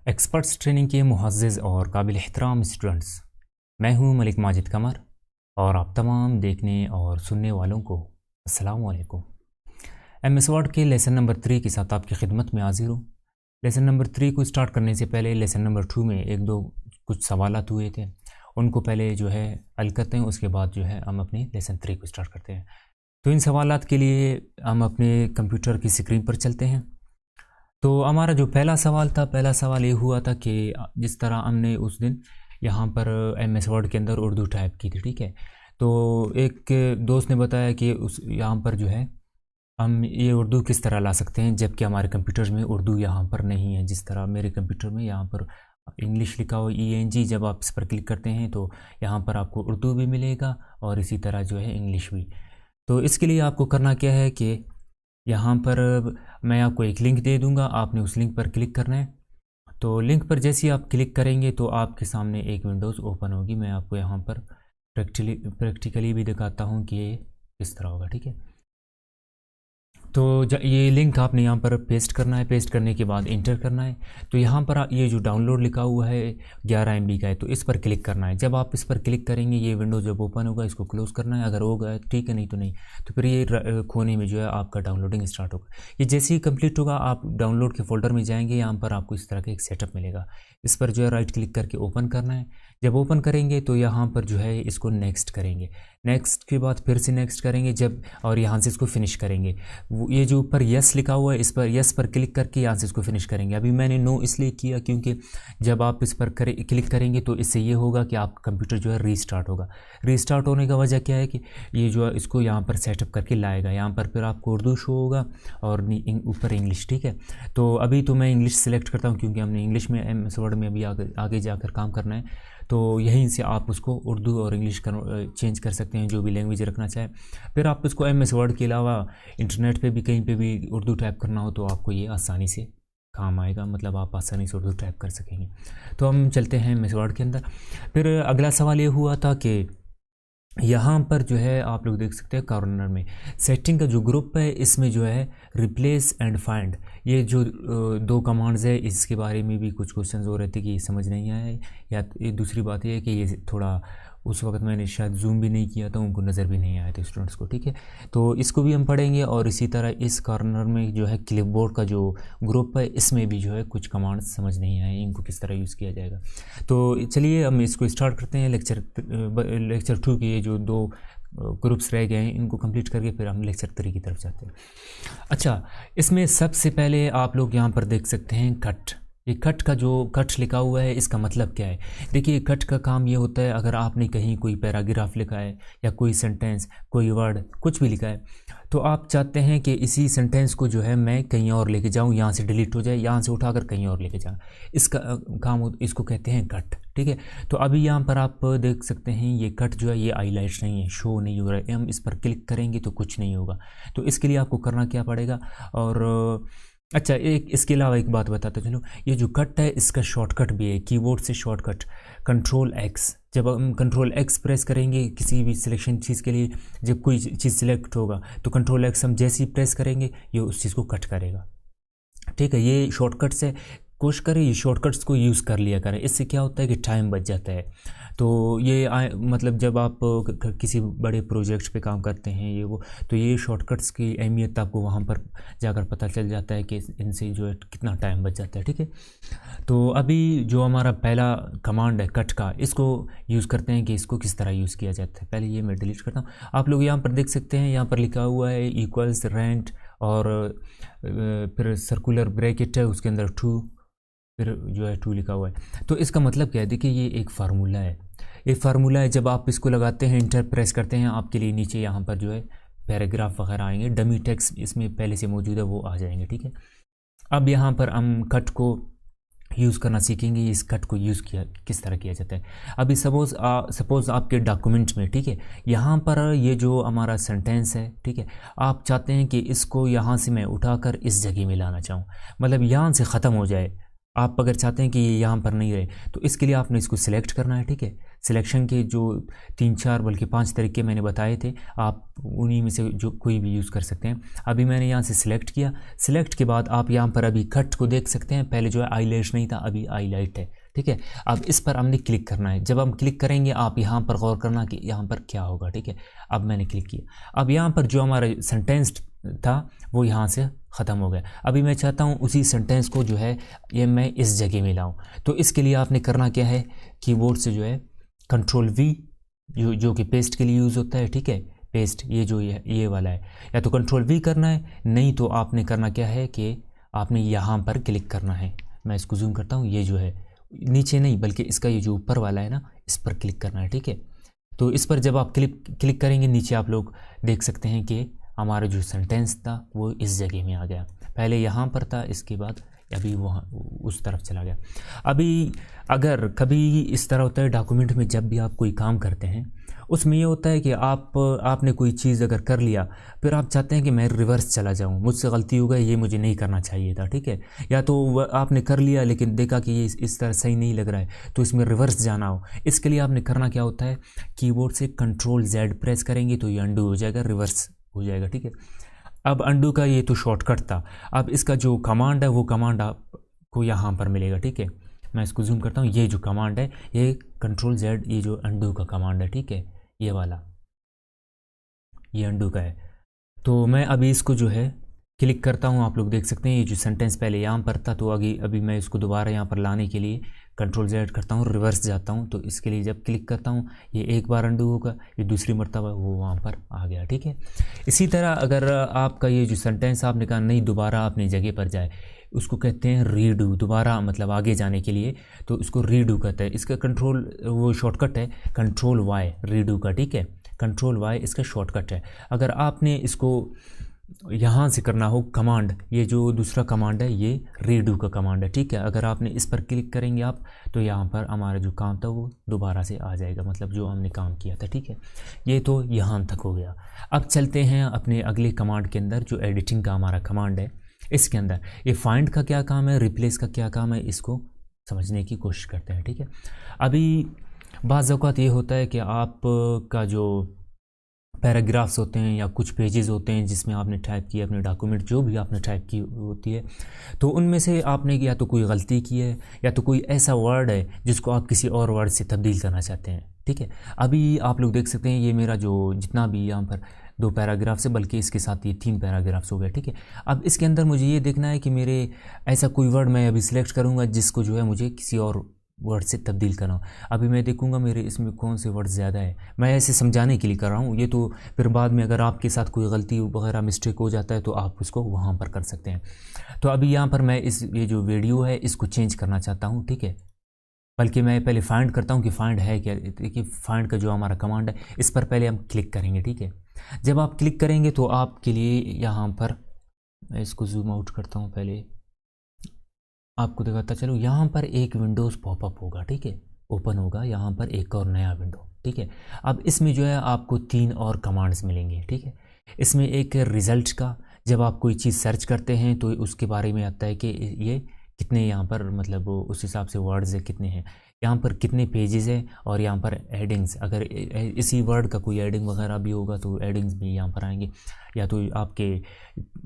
Experts training के मुअज़्ज़िज़ और काबिल एहतराम स्टूडेंट्स, मैं हूं मलिक माजिद कमर और आप तमाम देखने और सुनने वालों को अस्सलाम वालेकुम। एमएस वर्ड के लेसन नंबर 3 के साथ आपकी खिदमत में हाजिर हूँ। लेसन नंबर 3 को स्टार्ट करने से पहले लेसन नंबर 2 में एक दो कुछ सवालात हुए थे, उनको पहले जो है हल करते हैं, उसके बाद जो है हम अपने लेसन 3 को स्टार्ट करते हैं। तो इन सवालात के लिए हम अपने कंप्यूटर की स्क्रीन पर चलते हैं। तो हमारा जो पहला सवाल था, पहला सवाल ये हुआ था कि जिस तरह हमने उस दिन यहाँ पर एमएस वर्ड के अंदर उर्दू टाइप की थी, ठीक है। तो एक दोस्त ने बताया कि उस यहाँ पर जो है हम ये उर्दू किस तरह ला सकते हैं, जबकि हमारे कंप्यूटर में उर्दू यहाँ पर नहीं है। जिस तरह मेरे कंप्यूटर में यहाँ पर इंग्लिश लिखा हुआ ENG, जब आप इस पर क्लिक करते हैं तो यहाँ पर आपको उर्दू भी मिलेगा और इसी तरह जो है इंग्लिश भी। तो इसके लिए आपको करना क्या है कि यहाँ पर मैं आपको एक लिंक दे दूँगा, आपने उस लिंक पर क्लिक करना है। तो लिंक पर जैसे ही आप क्लिक करेंगे तो आपके सामने एक विंडोज़ ओपन होगी। मैं आपको यहाँ पर प्रैक्टिकली भी दिखाता हूँ कि ये किस तरह होगा, ठीक है। तो ये लिंक आपने यहाँ पर पेस्ट करना है, पेस्ट करने के बाद इंटर करना है। तो यहाँ पर ये जो डाउनलोड लिखा हुआ है 11 MB का है, तो इस पर क्लिक करना है। जब आप इस पर क्लिक करेंगे ये विंडो जब ओपन होगा इसको क्लोज़ करना है, अगर होगा ठीक है, नहीं तो नहीं। तो फिर ये खोने में जो है आपका डाउनलोडिंग स्टार्ट होगा। ये जैसे ही कंप्लीट होगा आप डाउनलोड के फोल्डर में जाएंगे, यहाँ पर आपको इस तरह का एक सेटअप मिलेगा। इस पर जो है राइट क्लिक करके ओपन करना है। जब ओपन करेंगे तो यहाँ पर जो है इसको नेक्स्ट करेंगे, नेक्स्ट के बाद फिर से नेक्स्ट करेंगे जब, और यहाँ से इसको फिनिश करेंगे। ये जो ऊपर यस लिखा हुआ है इस पर यस पर क्लिक करके यहाँ से इसको फिनिश करेंगे। अभी मैंने नो इसलिए किया क्योंकि जब आप इस पर क्लिक करेंगे तो इससे ये होगा कि आपका कंप्यूटर जो है रीस्टार्ट होगा। रीस्टार्ट होने का वजह क्या है कि ये जो है इसको यहाँ पर सेटअप करके लाएगा। यहाँ पर फिर आपको उर्दू शो होगा और ऊपर इंग्लिश, ठीक है। तो अभी तो मैं इंग्लिश सेलेक्ट करता हूँ क्योंकि हमने इंग्लिश में एमएस वर्ड में अभी आगे जाकर काम करना है। तो यहीं से आप उसको उर्दू और इंग्लिश चेंज कर सकते हैं, जो भी लैंग्वेज रखना चाहे। फिर आप इसको एमएस वर्ड के अलावा इंटरनेट पे भी कहीं पे भी उर्दू टाइप करना हो तो आपको ये आसानी से काम आएगा, मतलब आप आसानी से उर्दू टाइप कर सकेंगे। तो हम चलते हैं एमएस वर्ड के अंदर। फिर अगला सवाल ये हुआ था कि यहाँ पर जो है आप लोग देख सकते हैं कॉर्नर में सेटिंग का जो ग्रुप है, इसमें जो है रिप्लेस एंड फाइंड, ये जो दो कमांड्स है, इसके बारे में भी कुछ क्वेश्चंस हो रहे थे कि समझ नहीं आया। या ये दूसरी बात ये है कि ये थोड़ा उस वक्त मैंने शायद जूम भी नहीं किया था, उनको नज़र भी नहीं आया था स्टूडेंट्स को, ठीक है। तो इसको भी हम पढ़ेंगे और इसी तरह इस कॉर्नर में जो है क्लिपबोर्ड का जो ग्रुप है, इसमें भी जो है कुछ कमांड्स समझ नहीं आए, इनको किस तरह यूज़ किया जाएगा। तो चलिए हम इसको स्टार्ट करते हैं। लेक्चर 2 के ये जो दो ग्रुप्स रह गए हैं इनको कंप्लीट करके फिर हम लेक्चर 3 की तरफ जाते हैं। अच्छा, इसमें सबसे पहले आप लोग यहाँ पर देख सकते हैं कट। ये कट का जो कट लिखा हुआ है इसका मतलब क्या है? देखिए, कट का काम ये होता है, अगर आपने कहीं कोई पैराग्राफ लिखा है या कोई सेंटेंस, कोई वर्ड, कुछ भी लिखा है, तो आप चाहते हैं कि इसी सेंटेंस को जो है मैं कहीं और लेके जाऊँ, यहाँ से डिलीट हो जाए, यहाँ से उठाकर कहीं और लेके जाऊँ, इसका काम, इसको कहते हैं कट, ठीक है। तो अभी यहाँ पर आप देख सकते हैं ये कट जो है ये हाईलाइट्स नहीं है, शो नहीं हो रहा है। हम इस पर क्लिक करेंगे तो कुछ नहीं होगा। तो इसके लिए आपको करना क्या पड़ेगा? और अच्छा, एक इसके अलावा एक बात बताता चलो, ये जो कट है इसका शॉर्टकट भी है, कीबोर्ड से शॉर्टकट Ctrl+X। जब हम Ctrl+X प्रेस करेंगे किसी भी सिलेक्शन चीज़ के लिए, जब कोई चीज़ सिलेक्ट होगा तो Ctrl+X हम जैसे ही प्रेस करेंगे ये उस चीज़ को कट करेगा, ठीक है। ये शॉर्टकट्स है, कोशिश करें ये शॉर्टकट्स को यूज़ कर लिया करें। इससे क्या होता है कि टाइम बच जाता है। तो ये मतलब जब आप किसी बड़े प्रोजेक्ट पे काम करते हैं ये वो, तो ये शॉर्टकट्स की अहमियत आपको वहाँ पर जाकर पता चल जाता है कि इनसे जो है कितना टाइम बच जाता है, ठीक है। तो अभी जो हमारा पहला कमांड है कट का, इसको यूज़ करते हैं कि इसको किस तरह यूज़ किया जाता है। पहले ये मैं डिलीट करता हूँ। आप लोग यहाँ पर देख सकते हैं, यहाँ पर लिखा हुआ है इक्वल्स रेंट और फिर सर्कुलर ब्रैकेट है, उसके अंदर 2, फिर जो है 2 लिखा हुआ है। तो इसका मतलब क्या है? देखिए, ये एक फार्मूला है, एक फार्मूला है। जब आप इसको लगाते हैं, इंटर प्रेस करते हैं, आपके लिए नीचे यहाँ पर जो है पैराग्राफ वगैरह आएंगे, डमी टेक्स्ट इसमें पहले से मौजूद है वो आ जाएंगे, ठीक है। अब यहाँ पर हम कट को यूज़ करना सीखेंगे, इस कट को यूज़ किया किस तरह किया जाता है। अभी सपोज़ आपके डॉक्यूमेंट में, ठीक है, यहाँ पर ये जो हमारा सेंटेंस है, ठीक है, आप चाहते हैं कि इसको यहाँ से मैं उठाकर इस जगह में लाना चाहूँ, मतलब यहाँ से ख़त्म हो जाए। आप अगर चाहते हैं कि ये यहाँ पर नहीं रहे तो इसके लिए आपने इसको सिलेक्ट करना है, ठीक है। सिलेक्शन के जो 3-4 बल्कि 5 तरीके मैंने बताए थे, आप उन्हीं में से जो कोई भी यूज़ कर सकते हैं। अभी मैंने यहाँ से सिलेक्ट किया। सिलेक्ट के बाद आप यहाँ पर अभी कट को देख सकते हैं, पहले जो है आईलैश नहीं था, अभी आईलाइट है, ठीक है। अब इस पर हमने क्लिक करना है। जब हम क्लिक करेंगे आप यहाँ पर गौर करना कि यहाँ पर क्या होगा, ठीक है। अब मैंने क्लिक किया। अब यहाँ पर जो हमारा सेंटेंस था वो यहाँ से ख़त्म हो गया। अभी मैं चाहता हूँ उसी सेंटेंस को जो है ये मैं इस जगह में लाऊँ। तो इसके लिए आपने करना क्या है, कीबोर्ड से जो है Ctrl+V, जो कि पेस्ट के लिए यूज़ होता है, ठीक है। पेस्ट ये जो ये वाला है, या तो Ctrl+V करना है, नहीं तो आपने करना क्या है कि आपने यहाँ पर क्लिक करना है। मैं इसको जूम करता हूँ, ये जो है नीचे नहीं बल्कि इसका ये जो ऊपर वाला है ना, इस पर क्लिक करना है, ठीक है। तो इस पर जब आप क्लिक करेंगे, नीचे आप लोग देख सकते हैं कि हमारा जो सेंटेंस था वो इस जगह में आ गया। पहले यहाँ पर था, इसके बाद अभी वहाँ उस तरफ चला गया। अभी अगर कभी इस तरह होता है डॉक्यूमेंट में, जब भी आप कोई काम करते हैं उसमें ये होता है कि आपने कोई चीज़ अगर कर लिया, फिर आप चाहते हैं कि मैं रिवर्स चला जाऊं, मुझसे गलती हो गई, ये मुझे नहीं करना चाहिए था, ठीक है। या तो आपने कर लिया लेकिन देखा कि ये इस तरह सही नहीं लग रहा है, तो इसमें रिवर्स जाना हो, इसके लिए आपने करना क्या होता है, कीबोर्ड से Ctrl+Z प्रेस करेंगे तो ये अंडू हो जाएगा, रिवर्स हो जाएगा, ठीक है। अब अंडू का ये तो शॉर्टकट था। अब इसका जो कमांड है वो कमांड आपको यहाँ पर मिलेगा, ठीक है। मैं इसको जूम करता हूँ, ये जो कमांड है ये Ctrl+Z, ये जो अंडू का कमांड है, ठीक है, ये वाला, ये अंडू का है। तो मैं अभी इसको जो है क्लिक करता हूँ, आप लोग देख सकते हैं ये जो सेंटेंस पहले यहाँ पर था, तो अभी मैं इसको दोबारा यहाँ पर लाने के लिए Ctrl+Z करता हूँ, रिवर्स जाता हूँ। तो इसके लिए जब क्लिक करता हूँ ये एक बार अंडू होगा, ये दूसरी मरतबा वो वहाँ पर आ गया, ठीक है। इसी तरह अगर आपका ये जो सेंटेंस आपने कहा नहीं दोबारा अपनी जगह पर जाए, उसको कहते हैं रीडू, दोबारा मतलब आगे जाने के लिए, तो इसको रीडू कहते हैं। इसका कंट्रोल वो शॉर्टकट है Ctrl+Y रीडू का, ठीक है। Ctrl+Y इसका शॉर्टकट है। अगर आपने इसको यहाँ से करना हो कमांड, ये जो दूसरा कमांड है ये रीडू का कमांड है, ठीक है। अगर आपने इस पर क्लिक करेंगे आप, तो यहाँ पर हमारा जो काम था वो दोबारा से आ जाएगा, मतलब जो हमने काम किया था, ठीक है। ये तो यहाँ तक हो गया। अब चलते हैं अपने अगले कमांड के अंदर, जो एडिटिंग का हमारा कमांड है। इसके अंदर ये फाइंड का क्या काम है, रिप्लेस का क्या काम है, इसको समझने की कोशिश करते हैं, ठीक है। अभी बाज़ औक़ात ये होता है कि आपका जो पैराग्राफ्स होते हैं या कुछ पेजेस होते हैं जिसमें आपने टाइप किया अपने डॉक्यूमेंट, जो भी आपने टाइप की होती है, तो उनमें से आपने या तो कोई गलती की है या तो कोई ऐसा वर्ड है जिसको आप किसी और वर्ड से तब्दील करना चाहते हैं, ठीक है। अभी आप लोग देख सकते हैं ये मेरा जो जितना भी यहाँ पर 2 पैराग्राफ्स है, बल्कि इसके साथ ये 3 पैराग्राफ्स हो गए, ठीक है। अब इसके अंदर मुझे ये देखना है कि मेरे ऐसा कोई वर्ड मैं अभी सिलेक्ट करूँगा जिसको जो है मुझे किसी और वर्ड से तब्दील करना हो। अभी मैं देखूंगा मेरे इसमें कौन से वर्ड ज़्यादा है, मैं ऐसे समझाने के लिए कर रहा हूँ ये, तो फिर बाद में अगर आपके साथ कोई गलती वगैरह मिस्टेक हो जाता है तो आप उसको वहाँ पर कर सकते हैं। तो अभी यहाँ पर मैं ये जो वीडियो है इसको चेंज करना चाहता हूँ, ठीक है। बल्कि मैं पहले फाइंड करता हूँ कि फाइंड है क्या। देखिए फाइंड का जो हमारा कमांड है इस पर पहले हम क्लिक करेंगे, ठीक है। जब आप क्लिक करेंगे तो आपके लिए यहाँ पर, मैं इसको जूम आउट करता हूँ, पहले आपको दिखाता चलो, यहाँ पर एक विंडोज़ पॉपअप होगा, ठीक है, ओपन होगा यहाँ पर एक और नया विंडो, ठीक है। अब इसमें जो है आपको 3 और कमांड्स मिलेंगे, ठीक है। इसमें एक रिज़ल्ट का, जब आप कोई चीज़ सर्च करते हैं तो उसके बारे में आता है कि ये कितने यहाँ पर मतलब उस हिसाब से वर्ड्स है कितने हैं, यहाँ पर कितने पेजेस है, और यहाँ पर एडिंग्स, अगर इसी वर्ड का कोई एडिंग वगैरह भी होगा तो एडिंग्स भी यहाँ पर आएंगे, या तो आपके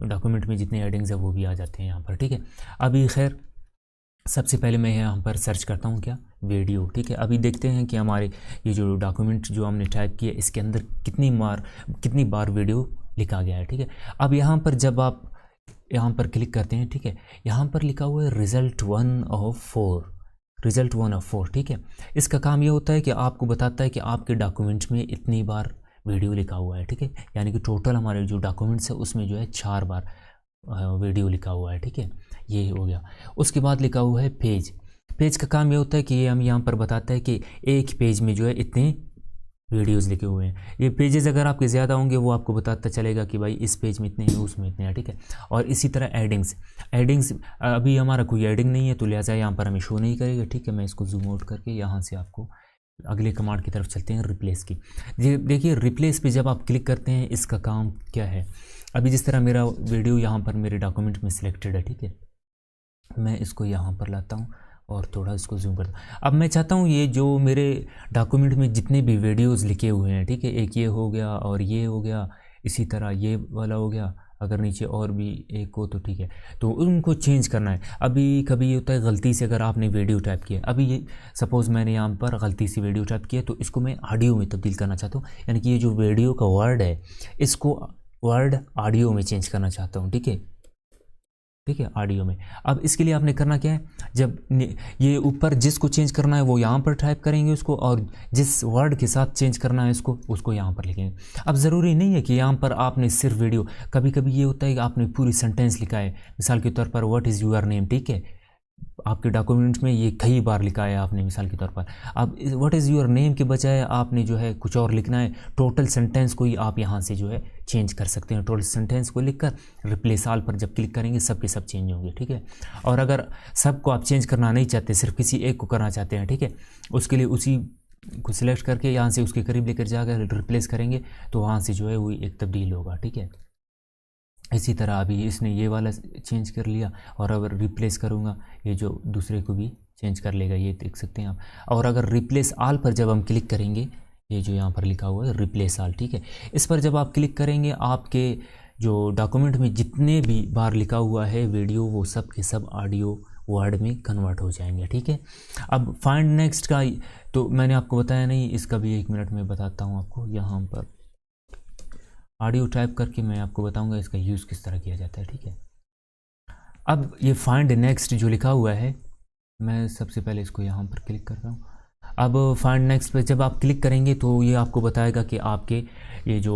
डॉक्यूमेंट में जितने एडिंग्स है वो भी आ जाते हैं यहाँ पर, ठीक है। अभी खैर सबसे पहले मैं यहाँ पर सर्च करता हूँ क्या, वीडियो, ठीक है। अभी देखते हैं कि हमारे ये जो डॉक्यूमेंट जो हमने टाइप किया इसके अंदर कितनी बार वीडियो लिखा गया है, ठीक है। अब यहाँ पर जब आप यहाँ पर क्लिक करते हैं, ठीक है, यहाँ पर लिखा हुआ है रिज़ल्ट 1 ऑफ 4, ठीक है। इसका काम ये होता है कि आपको बताता है कि आपके डॉक्यूमेंट में इतनी बार वीडियो लिखा हुआ है, ठीक है। यानी कि टोटल हमारे जो डॉक्यूमेंट्स है उसमें जो है 4 बार वीडियो लिखा हुआ है, ठीक है। ये हो गया। उसके बाद लिखा हुआ है पेज का काम ये होता है कि ये हम यहाँ पर बताता है कि एक पेज में जो है इतने वीडियोज़ लिखे हुए हैं। ये पेजेस अगर आपके ज़्यादा होंगे वो आपको बताता चलेगा कि भाई इस पेज में इतने हैं, उसमें इतने हैं, ठीक है। और इसी तरह एडिंग्स अभी हमारा कोई एडिंग नहीं है तो लिहाजा यहाँ पर हमें शो नहीं करेगा, ठीक है। मैं इसको जूम आउट करके यहाँ से आपको अगले कमांड की तरफ चलते हैं, रिप्लेस की। देखिए रिप्लेस पे जब आप क्लिक करते हैं इसका काम क्या है। अभी जिस तरह मेरा वीडियो यहाँ पर मेरे डॉक्यूमेंट में सिलेक्टेड है, ठीक है, मैं इसको यहाँ पर लाता हूँ और थोड़ा इसको जूम करता हूँ। अब मैं चाहता हूँ ये जो मेरे डॉक्यूमेंट में जितने भी वीडियोस लिखे हुए हैं, ठीक है, एक ये हो गया और ये हो गया, इसी तरह ये वाला हो गया, अगर नीचे और भी एक हो तो ठीक है, तो उनको चेंज करना है। अभी कभी ये होता है गलती से अगर आपने वीडियो टाइप किया, अभी ये सपोज़ मैंने यहाँ पर गलती से वीडियो टाइप किया, तो इसको मैं ऑडियो में तब्दील करना चाहता हूँ, यानी कि ये जो वीडियो का वर्ड है इसको वर्ड ऑडियो में चेंज करना चाहता हूँ, ठीक है, ठीक है, ऑडियो में। अब इसके लिए आपने करना क्या है, जब ये ऊपर जिसको चेंज करना है वो यहाँ पर टाइप करेंगे उसको, और जिस वर्ड के साथ चेंज करना है इसको उसको यहाँ पर लिखेंगे। अब ज़रूरी नहीं है कि यहाँ पर आपने सिर्फ वीडियो, कभी कभी ये होता है कि आपने पूरी सेंटेंस लिखा है, मिसाल के तौर पर व्हाट इज़ योर नेम, ठीक है, आपके डॉक्यूमेंट्स में ये कई बार लिखा है आपने मिसाल के तौर पर। अब व्हाट इज़ योर नेम के बजाय आपने जो है कुछ और लिखना है, टोटल सेंटेंस को ही आप यहाँ से जो है चेंज कर सकते हैं। टोटल सेंटेंस को लिखकर रिप्लेस ऑल पर जब क्लिक करेंगे सब के सब चेंज होंगे, ठीक है। और अगर सबको आप चेंज करना नहीं चाहते, सिर्फ किसी एक को करना चाहते हैं, ठीक है, उसके लिए उसी को सिलेक्ट करके यहाँ से उसके करीब लेकर जाकर रिप्लेस करेंगे तो वहाँ से जो है वो एक तब्दील होगा, ठीक है। इसी तरह अभी इसने ये वाला चेंज कर लिया, और अगर रिप्लेस करूँगा ये जो दूसरे को भी चेंज कर लेगा, ये देख सकते हैं आप। और अगर रिप्लेस ऑल पर जब हम क्लिक करेंगे, ये जो यहाँ पर लिखा हुआ है रिप्लेस ऑल, ठीक है, इस पर जब आप क्लिक करेंगे आपके जो डॉक्यूमेंट में जितने भी बार लिखा हुआ है वीडियो वो सब के सब ऑडियो वर्ड में कन्वर्ट हो जाएंगे, ठीक है। अब फाइंड नेक्स्ट का तो मैंने आपको बताया नहीं, इसका भी 1 मिनट में बताता हूँ आपको। यहाँ पर ऑडियो टाइप करके मैं आपको बताऊंगा इसका यूज़ किस तरह किया जाता है, ठीक है। अब ये फाइंड नेक्स्ट जो लिखा हुआ है, मैं सबसे पहले इसको यहाँ पर क्लिक कर रहा हूँ। अब फाइंड नेक्स्ट पे जब आप क्लिक करेंगे तो ये आपको बताएगा कि आपके ये जो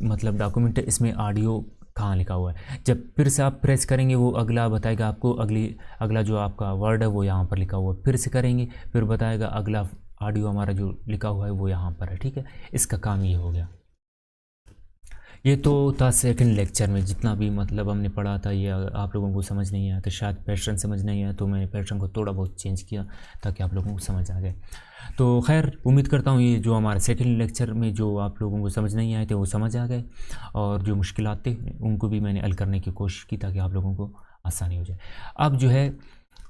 मतलब डॉक्यूमेंट है इसमें ऑडियो कहाँ लिखा हुआ है। जब फिर से आप प्रेस करेंगे वो अगला बताएगा आपको, अगला जो आपका वर्ड है वो यहाँ पर लिखा हुआ है। फिर से करेंगे फिर बताएगा अगला ऑडियो हमारा जो लिखा हुआ है वो यहाँ पर है, ठीक है। इसका काम ये हो गया। ये तो था सेकंड लेक्चर में जितना भी मतलब हमने पढ़ा था, ये आप लोगों को समझ नहीं आया तो शायद पैटर्न समझ नहीं आया, तो मैंने पैटर्न को थोड़ा बहुत चेंज किया ताकि आप लोगों को समझ आ जाए। तो खैर उम्मीद करता हूँ ये जो हमारे सेकंड लेक्चर में जो आप लोगों को समझ नहीं आए थे वो समझ आ गए, और जो मुश्किलात थे उनको भी मैंने हल करने की कोशिश की ताकि आप लोगों को आसानी हो जाए। अब जो है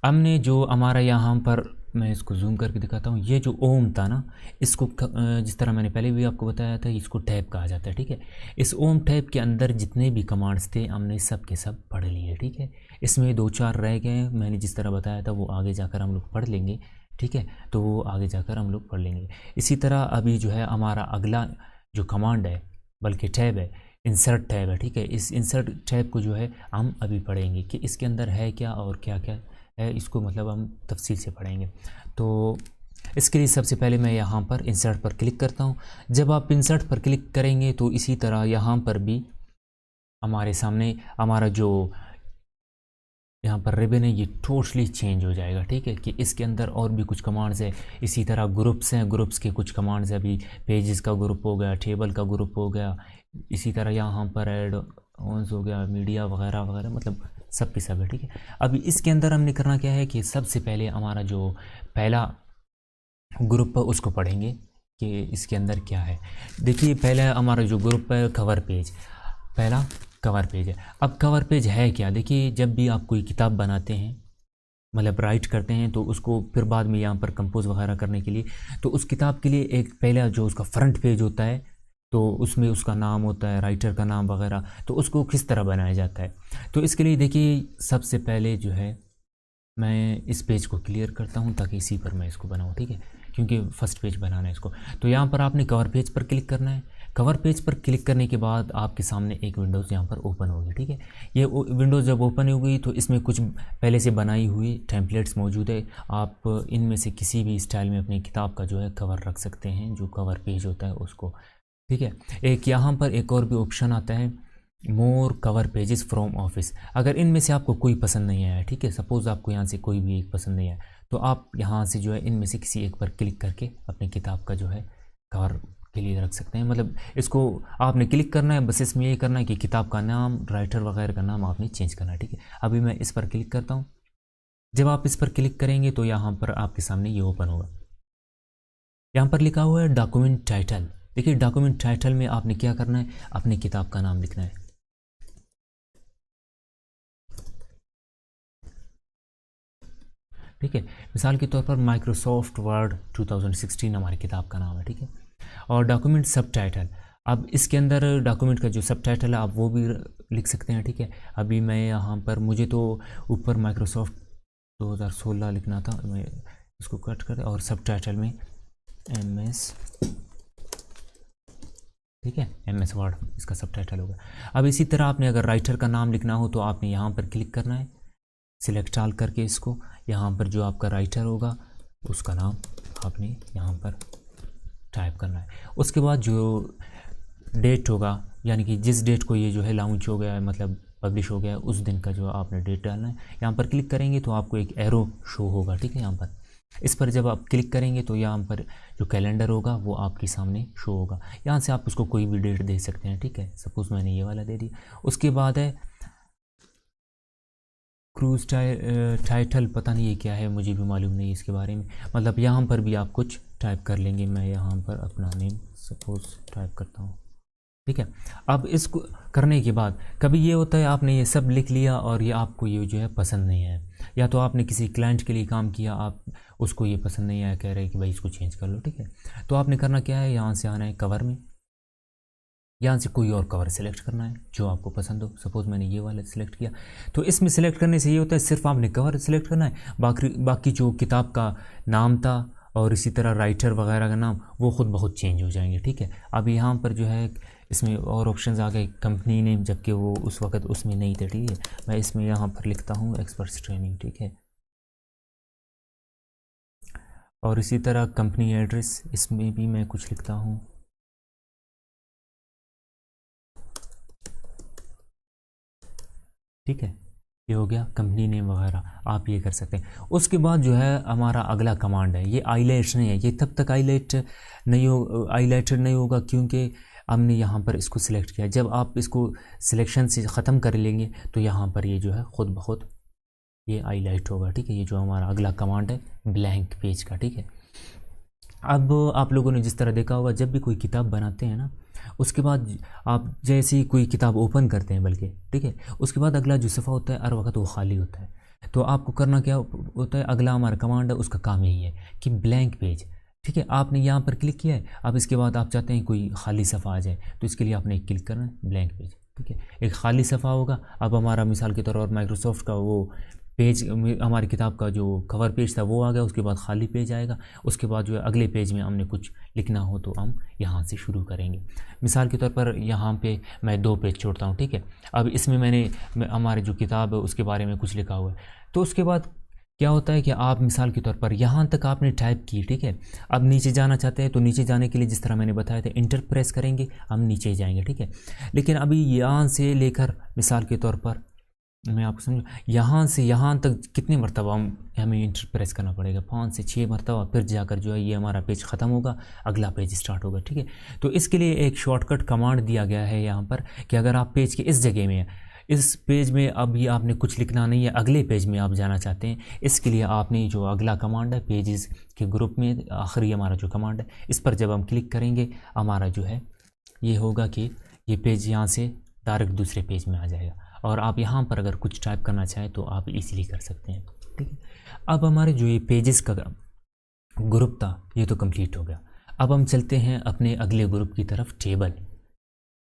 हमने जो हमारा यहाँ पर, मैं इसको जूम करके दिखाता हूँ, ये जो ओम था ना, इसको जिस तरह मैंने पहले भी आपको बताया था इसको टैब कहा जाता है, ठीक है। इस ओम टैब के अंदर जितने भी कमांड्स थे हमने सब के सब पढ़ लिए, ठीक है। इसमें 2-4 रह गए, मैंने जिस तरह बताया था वो आगे जाकर हम लोग पढ़ लेंगे, ठीक है। तो वो आगे जाकर हम लोग पढ़ लेंगे। इसी तरह अभी जो है हमारा अगला जो कमांड है, बल्कि टैब है, इंसर्ट टैब है, ठीक है। इस इंसर्ट टैब को जो है हम अभी पढ़ेंगे कि इसके अंदर है क्या और क्या क्या है, इसको मतलब हम तफसील से पढ़ेंगे। तो इसके लिए सबसे पहले मैं यहाँ पर इंसर्ट पर क्लिक करता हूँ। जब आप इंसर्ट पर क्लिक करेंगे तो इसी तरह यहाँ पर भी हमारे सामने हमारा जो यहाँ पर रिबन है ये टोटली चेंज हो जाएगा, ठीक है। कि इसके अंदर और भी कुछ कमांड्स है, इसी तरह ग्रुप्स हैं, ग्रुप्स के कुछ कमांड्स है, अभी पेजेस का ग्रुप हो गया, टेबल का ग्रुप हो गया, इसी तरह यहाँ पर ऐड ऑन्स हो गया, मीडिया वगैरह वगैरह, मतलब सब के सब है, ठीक है। अभी इसके अंदर हमने करना क्या है कि सबसे पहले हमारा जो पहला ग्रुप है उसको पढ़ेंगे कि इसके अंदर क्या है। देखिए पहला हमारा जो ग्रुप है कवर पेज, पहला कवर पेज है। अब कवर पेज है क्या, देखिए जब भी आप कोई किताब बनाते हैं, मतलब राइट करते हैं, तो उसको फिर बाद में यहाँ पर कंपोज वगैरह करने के लिए, तो उस किताब के लिए एक पहला जो उसका फ्रंट पेज होता है, तो उसमें उसका नाम होता है, राइटर का नाम वगैरह, तो उसको किस तरह बनाया जाता है। तो इसके लिए देखिए सबसे पहले जो है मैं इस पेज को क्लियर करता हूँ ताकि इसी पर मैं इसको बनाऊँ, ठीक है, क्योंकि फर्स्ट पेज बनाना है इसको। तो यहाँ पर आपने कवर पेज पर क्लिक करना है। कवर पेज पर क्लिक करने के बाद आपके सामने एक विंडोज़ यहाँ पर ओपन होगी, ठीक है। ये विंडोज़ जब ओपन होगी तो इसमें कुछ पहले से बनाई हुई टेम्पलेट्स मौजूद है। आप इनमें से किसी भी स्टाइल में अपनी किताब का जो है कवर रख सकते हैं, जो कवर पेज होता है उसको, ठीक है। एक यहाँ पर एक और भी ऑप्शन आता है, मोर कवर पेजेस फ्रॉम ऑफिस। अगर इनमें से आपको कोई पसंद नहीं आया, ठीक है, सपोज़ आपको यहाँ से कोई भी एक पसंद नहीं आया, तो आप यहाँ से जो है इनमें से किसी एक पर क्लिक करके अपनी किताब का जो है कवर के लिए रख सकते हैं। मतलब इसको आपने क्लिक करना है, बस इसमें ये करना है कि किताब का नाम, राइटर वगैरह का नाम आपने चेंज करना है, ठीक है। अभी मैं इस पर क्लिक करता हूँ। जब आप इस पर क्लिक करेंगे तो यहाँ पर आपके सामने ये ओपन होगा। यहाँ पर लिखा हुआ है डॉक्यूमेंट टाइटल। देखिए डॉक्यूमेंट टाइटल में आपने क्या करना है, अपनी किताब का नाम लिखना है। ठीक है। मिसाल के तौर पर माइक्रोसॉफ्ट वर्ड 2016 हमारी किताब का नाम है, ठीक है। और डॉक्यूमेंट सब टाइटल, अब इसके अंदर डॉक्यूमेंट का जो सब टाइटल है आप वो भी लिख सकते हैं, ठीक है। अभी मैं यहाँ पर, मुझे तो ऊपर माइक्रोसॉफ्ट 2016 लिखना था, मैं इसको कट कर और सब टाइटल में MS, ठीक है, MS वर्ड इसका सब टाइटल होगा। अब इसी तरह आपने अगर राइटर का नाम लिखना हो तो आपने यहाँ पर क्लिक करना है, सिलेक्ट ऑल करके इसको, यहाँ पर जो आपका राइटर होगा उसका नाम आपने यहाँ पर टाइप करना है। उसके बाद जो डेट होगा, यानी कि जिस डेट को ये जो है लॉन्च हो गया है, मतलब पब्लिश हो गया है, उस दिन का जो आपने डेट डालना है। यहाँ पर क्लिक करेंगे तो आपको एक एरो शो होगा, ठीक है। यहाँ पर इस पर जब आप क्लिक करेंगे तो यहाँ पर जो कैलेंडर होगा वो आपके सामने शो होगा। यहाँ से आप उसको कोई भी डेट दे सकते हैं, ठीक है। सपोज़ मैंने ये वाला दे दिया। उसके बाद है क्रूज टाइटल, पता नहीं ये क्या है, मुझे भी मालूम नहीं इसके बारे में। मतलब यहाँ पर भी आप कुछ टाइप कर लेंगे। मैं यहाँ पर अपना नेम सपोज़ टाइप करता हूँ, ठीक है। अब इसको करने के बाद कभी ये होता है आपने ये सब लिख लिया और ये आपको ये जो है पसंद नहीं है, या तो आपने किसी क्लाइंट के लिए काम किया, आप उसको ये पसंद नहीं आया, कह रहे हैं कि भाई इसको चेंज कर लो, ठीक है। तो आपने करना क्या है, यहाँ से आना है कवर में, यहाँ से कोई और कवर सेलेक्ट करना है जो आपको पसंद हो। सपोज़ मैंने ये वाला सिलेक्ट किया। तो इसमें सेलेक्ट करने से ये होता है सिर्फ आपने कवर सेलेक्ट करना है, बाकी जो किताब का नाम था और इसी तरह राइटर वगैरह का नाम वो खुद बहुत चेंज हो जाएंगे, ठीक है। अब यहाँ पर जो है इसमें और ऑप्शंस आ गए, कंपनी नेम, जबकि वो उस वक्त उसमें नहीं थे, ठीक है। मैं इसमें यहाँ पर लिखता हूँ एक्सपर्ट्स ट्रेनिंग, ठीक है। और इसी तरह कंपनी एड्रेस, इसमें भी मैं कुछ लिखता हूँ, ठीक है। ये हो गया कंपनी नेम वगैरह, आप ये कर सकते हैं। उसके बाद जो है हमारा अगला कमांड है, ये हाईलाइट नहीं है, ये तब तक हाईलाइटेड नहीं होगा क्योंकि हमने यहाँ पर इसको सिलेक्ट किया। जब आप इसको सिलेक्शन से ख़त्म कर लेंगे तो यहाँ पर ये जो है ख़ुद ब खुद ये हाईलाइट होगा, ठीक है। ये जो हमारा अगला कमांड है ब्लैंक पेज का, ठीक है। अब आप लोगों ने जिस तरह देखा होगा, जब भी कोई किताब बनाते हैं ना, उसके बाद आप जैसे ही कोई किताब ओपन करते हैं बल्कि, ठीक है, उसके बाद अगला जो सफ़ा होता है हर वक्त वो खाली होता है। तो आपको करना क्या होता है, अगला हमारा कमांड है उसका काम यही है कि ब्लैंक पेज, ठीक है। आपने यहाँ पर क्लिक किया है, अब इसके बाद आप चाहते हैं कोई खाली सफ़ा आ जाए, तो इसके लिए आपने क्लिक करना है ब्लैंक पेज, ठीक है। एक खाली सफ़ा होगा। अब हमारा मिसाल के तौर पर माइक्रोसॉफ्ट का वो पेज, हमारी किताब का जो कवर पेज था वो आ गया, उसके बाद खाली पेज आएगा। उसके बाद जो है अगले पेज में हमने कुछ लिखना हो तो हम यहाँ से शुरू करेंगे। मिसाल के तौर पर यहाँ पे मैं 2 पेज छोड़ता हूँ, ठीक है। अब इसमें मैंने हमारे जो किताब है उसके बारे में कुछ लिखा हुआ है। तो उसके बाद क्या होता है कि आप मिसाल के तौर पर यहाँ तक आपने टाइप की, ठीक है। अब नीचे जाना चाहते हैं तो नीचे जाने के लिए जिस तरह मैंने बताया था इंटर प्रेस करेंगे, हम नीचे जाएंगे, ठीक है। लेकिन अभी यहाँ से लेकर मिसाल के तौर पर मैं आपको समझ, यहाँ से यहाँ तक कितनी मरतबा हमें इंटर प्रेस करना पड़ेगा, 5 से 6 मरतबा, फिर जाकर जो है ये हमारा पेज ख़त्म होगा, अगला पेज स्टार्ट होगा, ठीक है। तो इसके लिए एक शॉर्टकट कमांड दिया गया है यहाँ पर कि अगर आप पेज के इस जगह में, इस पेज में अभी आपने कुछ लिखना नहीं है, अगले पेज में आप जाना चाहते हैं, इसके लिए आपने जो अगला कमांड है पेजेस के ग्रुप में आखिरी हमारा जो कमांड है, इस पर जब हम क्लिक करेंगे हमारा जो है ये होगा कि ये पेज यहाँ से डायरेक्ट दूसरे पेज में आ जाएगा। और आप यहाँ पर अगर कुछ टाइप करना चाहें तो आप इजीली कर सकते हैं, ठीक है। अब हमारे जो ये पेजेस का ग्रुप था ये तो कंप्लीट हो गया। अब हम चलते हैं अपने अगले ग्रुप की तरफ, टेबल,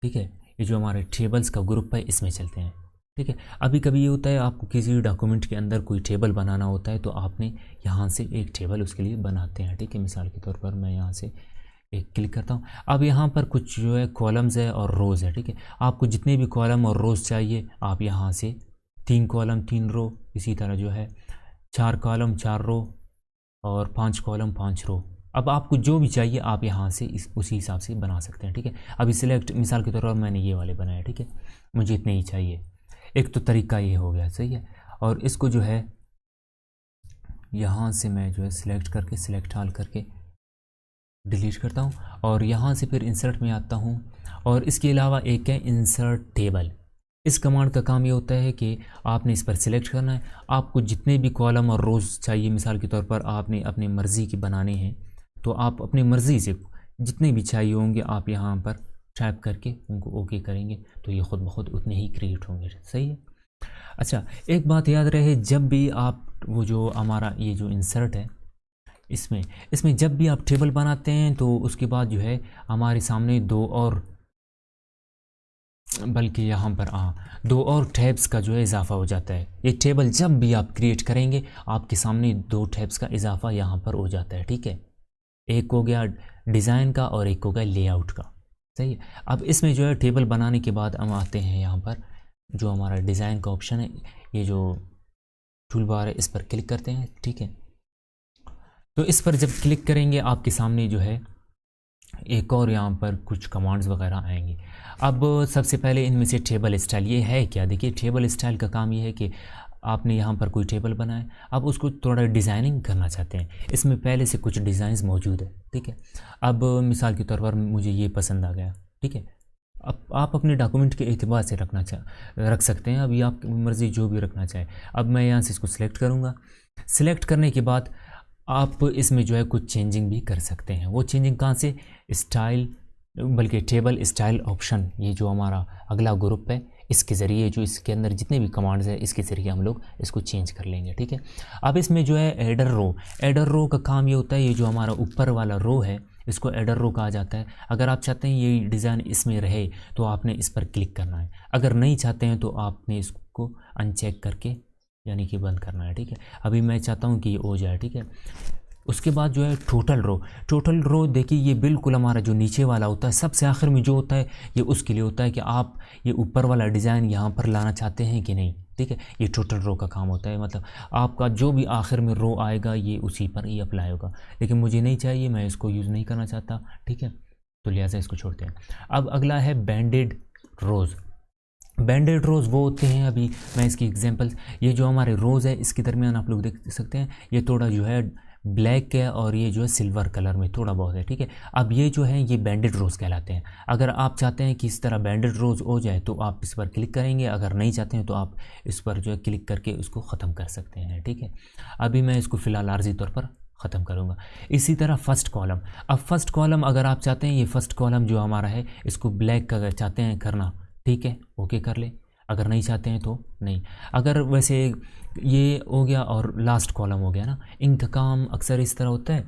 ठीक है। ये जो हमारे टेबल्स का ग्रुप है इसमें चलते हैं, ठीक है। अभी कभी ये होता है आपको किसी डॉक्यूमेंट के अंदर कोई टेबल बनाना होता है तो आपने यहाँ से एक टेबल उसके लिए बनाते हैं, ठीक है। मिसाल के तौर पर मैं यहाँ से एक क्लिक करता हूँ। अब यहाँ पर कुछ जो है कॉलम्स है और रोज़ है, ठीक है। आपको जितने भी कॉलम और रोज़ चाहिए आप यहाँ से 3 कॉलम 3 रो, इसी तरह जो है 4 कॉलम 4 रो और 5 कॉलम 5 रो, अब आपको जो भी चाहिए आप यहाँ से उसी हिसाब से बना सकते हैं, ठीक है। अभी सिलेक्ट मिसाल के तौर पर मैंने ये वाले बनाए, ठीक है, मुझे इतने ही चाहिए। एक तो तरीका ये हो गया, सही है। और इसको जो है यहाँ से मैं जो है सिलेक्ट करके, सिलेक्ट ऑल करके डिलीट करता हूँ और यहाँ से फिर इंसर्ट में आता हूँ। और इसके अलावा एक है इंसर्ट टेबल। इस कमांड का काम ये होता है कि आपने इस पर सिलेक्ट करना है, आपको जितने भी कॉलम और रोज़ चाहिए, मिसाल के तौर पर आपने अपनी मर्ज़ी के बनाने हैं तो आप अपनी मर्ज़ी से जितने भी चाहिए होंगे आप यहाँ पर टाइप करके उनको ओके करेंगे तो ये ख़ुद ब खुद उतने ही क्रिएट होंगे, सही है। अच्छा, एक बात याद रहे, जब भी आप वो जो हमारा ये जो इंसर्ट है, इसमें इसमें जब भी आप टेबल बनाते हैं तो उसके बाद जो है हमारे सामने दो और, बल्कि यहाँ पर दो और टैब्स का जो है इजाफा हो जाता है। ये टेबल जब भी आप क्रिएट करेंगे आपके सामने दो टैब्स का इजाफा यहाँ पर हो जाता है, ठीक है। एक हो गया डिज़ाइन का और एक हो गया लेआउट का, सही है। अब इसमें जो है टेबल बनाने के बाद हम आते हैं यहाँ पर, जो हमारा डिज़ाइन का ऑप्शन है, ये जो टूल बार है, इस पर क्लिक करते हैं, ठीक है। तो इस पर जब क्लिक करेंगे आपके सामने जो है एक और यहाँ पर कुछ कमांड्स वगैरह आएंगी। अब सबसे पहले इनमें से टेबल स्टाइल, ये है क्या? देखिए, टेबल स्टाइल का काम ये है कि आपने यहाँ पर कोई टेबल बनाया, आप उसको थोड़ा डिज़ाइनिंग करना चाहते हैं, इसमें पहले से कुछ डिज़ाइंस मौजूद है, ठीक है। अब मिसाल के तौर पर मुझे ये पसंद आ गया, ठीक है। अब आप अपने डॉक्यूमेंट के एतबार से रख सकते हैं, अभी आपकी मर्ज़ी जो भी रखना चाहे। अब मैं यहाँ से इसको सिलेक्ट करूँगा। सिलेक्ट करने के बाद आप इसमें जो है कुछ चेंजिंग भी कर सकते हैं। वो चेंजिंग कहाँ से? स्टाइल, बल्कि टेबल स्टाइल ऑप्शन, ये जो हमारा अगला ग्रुप है, इसके ज़रिए जो इसके अंदर जितने भी कमांड्स हैं इसके ज़रिए हम लोग इसको चेंज कर लेंगे, ठीक है। अब इसमें जो है एडर रो का काम ये होता है, ये जो हमारा ऊपर वाला रो है इसको एडर रो कहा जाता है। अगर आप चाहते हैं ये डिज़ाइन इसमें रहे तो आपने इस पर क्लिक करना है, अगर नहीं चाहते हैं तो आपने इसको अनचेक करके यानी कि बंद करना है, ठीक है। अभी मैं चाहता हूँ कि ये हो जाए, ठीक है। उसके बाद जो है टोटल रो देखिए, ये बिल्कुल हमारा जो नीचे वाला होता है, सबसे आखिर में जो होता है, ये उसके लिए होता है कि आप ये ऊपर वाला डिज़ाइन यहाँ पर लाना चाहते हैं कि नहीं, ठीक है। ये टोटल रो का काम होता है, मतलब आपका जो भी आखिर में रो आएगा ये उसी पर ही अप्लाई होगा, लेकिन मुझे नहीं चाहिए, मैं इसको यूज़ नहीं करना चाहता, ठीक है, तो लिहाजा इसको छोड़ते हैं। अब अगला है बैंडेड रोज़। बैंडेड रोज़ वो होते हैं, अभी मैं इसकी एग्जांपल, ये जो हमारे रोज़ है इसके दरमियान आप लोग देख सकते हैं, ये थोड़ा जो है ब्लैक है और ये जो है सिल्वर कलर में थोड़ा बहुत है, ठीक है। अब ये जो है ये बैंडेड रोज़ कहलाते हैं। अगर आप चाहते हैं कि इस तरह बैंडेड रोज़ हो जाए तो आप इस पर क्लिक करेंगे, अगर नहीं चाहते हैं तो आप इस पर जो है क्लिक करके उसको ख़त्म कर सकते हैं, ठीक है। अभी मैं इसको फ़िलहाल आर्जी तौर पर ख़त्म करूँगा। इसी तरह फर्स्ट कॉलम, अब फर्स्ट कॉलम अगर आप चाहते हैं ये फर्स्ट कॉलम जो हमारा है इसको ब्लैक अगर चाहते हैं करना, ठीक है, ओके कर ले, अगर नहीं चाहते हैं तो नहीं। अगर वैसे ये हो गया और लास्ट कॉलम हो गया ना, इनका काम अक्सर इस तरह होता है,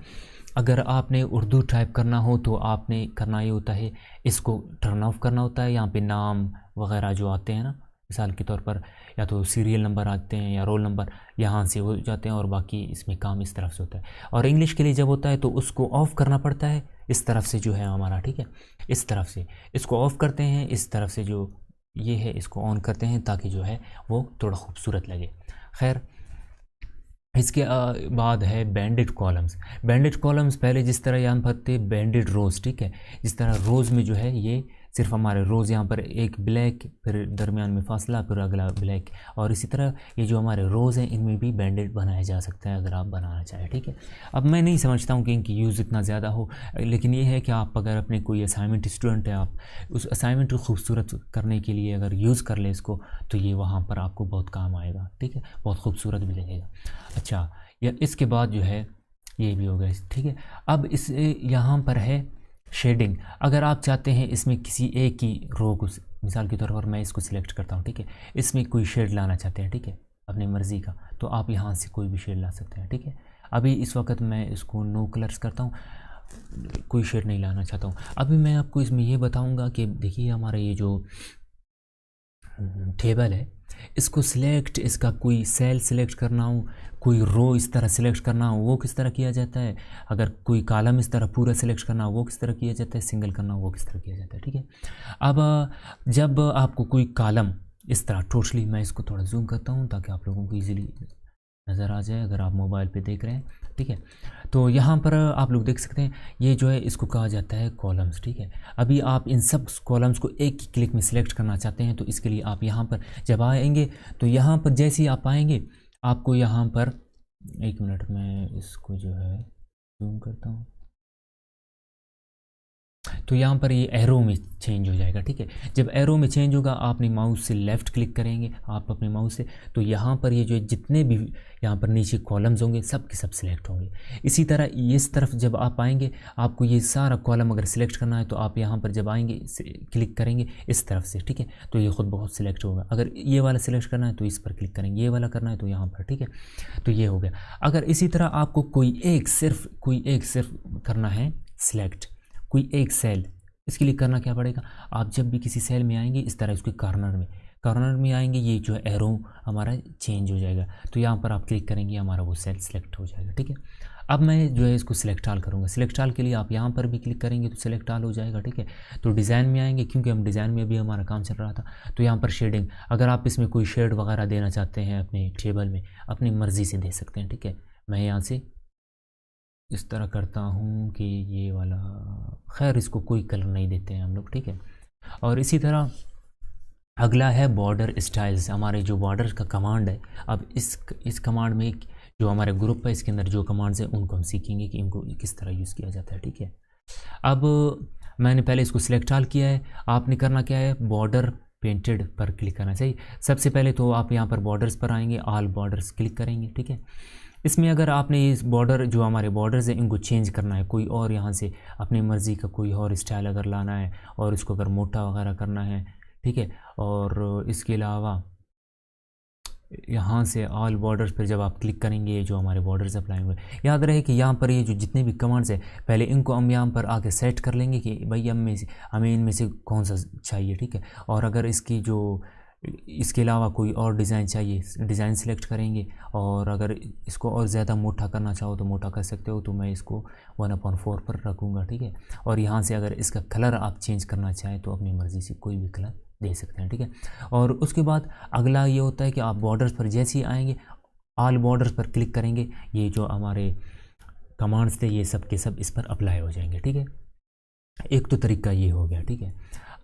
अगर आपने उर्दू टाइप करना हो तो आपने करना ये होता है, इसको टर्न ऑफ करना होता है। यहाँ पे नाम वगैरह जो आते हैं ना, मिसाल के तौर पर या तो सीरियल नंबर आते हैं या रोल नंबर, यहाँ से हो जाते हैं, और बाकी इसमें काम इस तरफ से होता है। और इंग्लिश के लिए जब होता है तो उसको ऑफ़ करना पड़ता है, इस तरफ से जो है हमारा, ठीक है, इस तरफ से इसको ऑफ़ करते हैं, इस तरफ से जो ये है इसको ऑन करते हैं, ताकि जो है वो थोड़ा खूबसूरत लगे। खैर, इसके बाद है बैंडेड कॉलम्स। बैंडेड कॉलम्स पहले जिस तरह यहाँ पर थे बैंडेड रोज़, ठीक है, जिस तरह रोज़ में जो है ये सिर्फ हमारे रोज़ यहाँ पर एक ब्लैक, फिर दरमियान में फासला, फिर अगला ब्लैक, और इसी तरह ये जो हमारे रोज़ हैं इनमें भी बैंडेड बनाया जा सकता है अगर आप बनाना चाहें, ठीक है। अब मैं नहीं समझता हूँ कि इनकी यूज़ इतना ज़्यादा हो, लेकिन ये है कि आप अगर अपने कोई असाइनमेंट स्टूडेंट है, आप उस असाइनमेंट को खूबसूरत करने के लिए अगर यूज़ कर ले इसको, तो ये वहाँ पर आपको बहुत काम आएगा, ठीक है, बहुत खूबसूरत भी लगेगा। अच्छा, या इसके बाद जो है ये भी हो गया, ठीक है। अब इस यहाँ पर है शेडिंग। अगर आप चाहते हैं इसमें किसी एक की रो को, मिसाल के तौर पर मैं इसको सिलेक्ट करता हूँ, ठीक है, इसमें कोई शेड लाना चाहते हैं, ठीक है, अपनी मर्ज़ी का, तो आप यहाँ से कोई भी शेड ला सकते हैं, ठीक है। अभी इस वक्त मैं इसको नो कलर्स करता हूँ, कोई शेड नहीं लाना चाहता हूँ। अभी मैं आपको इसमें ये बताऊँगा कि देखिए हमारा ये जो टेबल है, इसको सिलेक्ट, इसका कोई सेल सिलेक्ट करना हो, कोई रो इस तरह सिलेक्ट करना हो, वो किस तरह किया जाता है, अगर कोई कॉलम इस तरह पूरा सिलेक्ट करना हो वो किस तरह किया जाता है, सिंगल करना हो वो किस तरह किया जाता है, ठीक है। अब जब आपको कोई कॉलम इस तरह टोटली, मैं इसको थोड़ा जूम करता हूँ ताकि आप लोगों को ईजिली नज़र आ जाए अगर आप मोबाइल पे देख रहे हैं, ठीक है। तो यहाँ पर आप लोग देख सकते हैं ये जो है इसको कहा जाता है कॉलम्स, ठीक है। अभी आप इन सब कॉलम्स को एक ही क्लिक में सिलेक्ट करना चाहते हैं, तो इसके लिए आप यहाँ पर जब आएंगे तो यहाँ पर जैसे ही आप आएंगे आपको यहाँ पर, एक मिनट में इसको जो है जूम करता हूँ, तो यहाँ पर ये एरो में चेंज हो जाएगा, ठीक है। जब एरो में चेंज होगा, आपने माउस से लेफ़्ट क्लिक करेंगे आप अपने माउस से, तो यहाँ पर ये जो जितने भी यहाँ पर नीचे कॉलम्स होंगे सब के सब सिलेक्ट होंगे। इसी तरह इस तरफ जब आप आएंगे, आपको ये सारा कॉलम अगर सिलेक्ट करना है तो आप यहाँ पर जब आएंगे क्लिक करेंगे इस तरफ से, ठीक है, तो ये खुद बहुत सिलेक्ट होगा। अगर ये वाला सिलेक्ट करना है तो इस पर क्लिक करेंगे, ये वाला करना है तो यहाँ पर, ठीक है, तो ये हो गया। अगर इसी तरह आपको कोई एक सिर्फ करना है सिलेक्ट, कोई एक सेल, इसके लिए करना क्या पड़ेगा, आप जब भी किसी सेल में आएंगे इस तरह उसके कॉर्नर में आएंगे, ये जो है एरो हमारा चेंज हो जाएगा, तो यहाँ पर आप क्लिक करेंगे, हमारा वो सेल सिलेक्ट हो जाएगा, ठीक है। अब मैं जो है इसको सिलेक्ट ऑल करूँगा। सिलेक्ट ऑल के लिए आप यहाँ पर भी क्लिक करेंगे तो सिलेक्ट ऑल हो जाएगा, ठीक है। तो डिज़ाइन में आएंगे, क्योंकि हम डिज़ाइन में भी हमारा काम चल रहा था, तो यहाँ पर शेडिंग, अगर आप इसमें कोई शेड वगैरह देना चाहते हैं अपने टेबल में, अपनी मर्ज़ी से दे सकते हैं, ठीक है। मैं यहाँ से इस तरह करता हूँ कि ये वाला, खैर इसको कोई कलर नहीं देते हैं हम लोग, ठीक है। और इसी तरह अगला है बॉर्डर स्टाइल्स, हमारे जो बॉर्डर का कमांड है। अब इस कमांड में जो हमारे ग्रुप है, इसके अंदर जो कमांड्स हैं उनको हम सीखेंगे कि इनको किस तरह यूज़ किया जाता है, ठीक है। अब मैंने पहले इसको सिलेक्ट ऑल किया है, आपने करना क्या है, बॉर्डर पेंटेड पर क्लिक करना चाहिए। सबसे पहले तो आप यहाँ पर बॉर्डर्स पर आएंगे, ऑल बॉर्डर्स क्लिक करेंगे, ठीक है। इसमें अगर आपने इस बॉर्डर, जो हमारे बॉर्डर्स हैं, इनको चेंज करना है, कोई और यहाँ से अपनी मर्ज़ी का कोई और स्टाइल अगर लाना है और इसको अगर मोटा वगैरह करना है, ठीक है। और इसके अलावा यहाँ से ऑल बॉर्डर्स पर जब आप क्लिक करेंगे, जो हमारे बॉर्डर्स अप्लाई हुए, याद रहे कि यहाँ पर ये जो जितने भी कमांड्स हैं, पहले इनको हम यहाँ पर आके सेट कर लेंगे कि भाई हमें इनमें से कौन सा चाहिए, ठीक है। और अगर इसके अलावा कोई और डिज़ाइन चाहिए, डिज़ाइन सेलेक्ट करेंगे, और अगर इसको और ज़्यादा मोटा करना चाहो तो मोटा कर सकते हो, तो मैं इसको 1/4 पर रखूँगा, ठीक है। और यहाँ से अगर इसका कलर आप चेंज करना चाहें तो अपनी मर्ज़ी से कोई भी कलर दे सकते हैं, ठीक है। और उसके बाद अगला ये होता है कि आप बॉर्डर्स पर जैसे ही आएंगे, ऑल बॉर्डर्स पर क्लिक करेंगे, ये जो हमारे कमांड्स थे ये सब के सब इस पर अप्लाई हो जाएंगे, ठीक है। एक तो तरीका ये हो गया, ठीक है।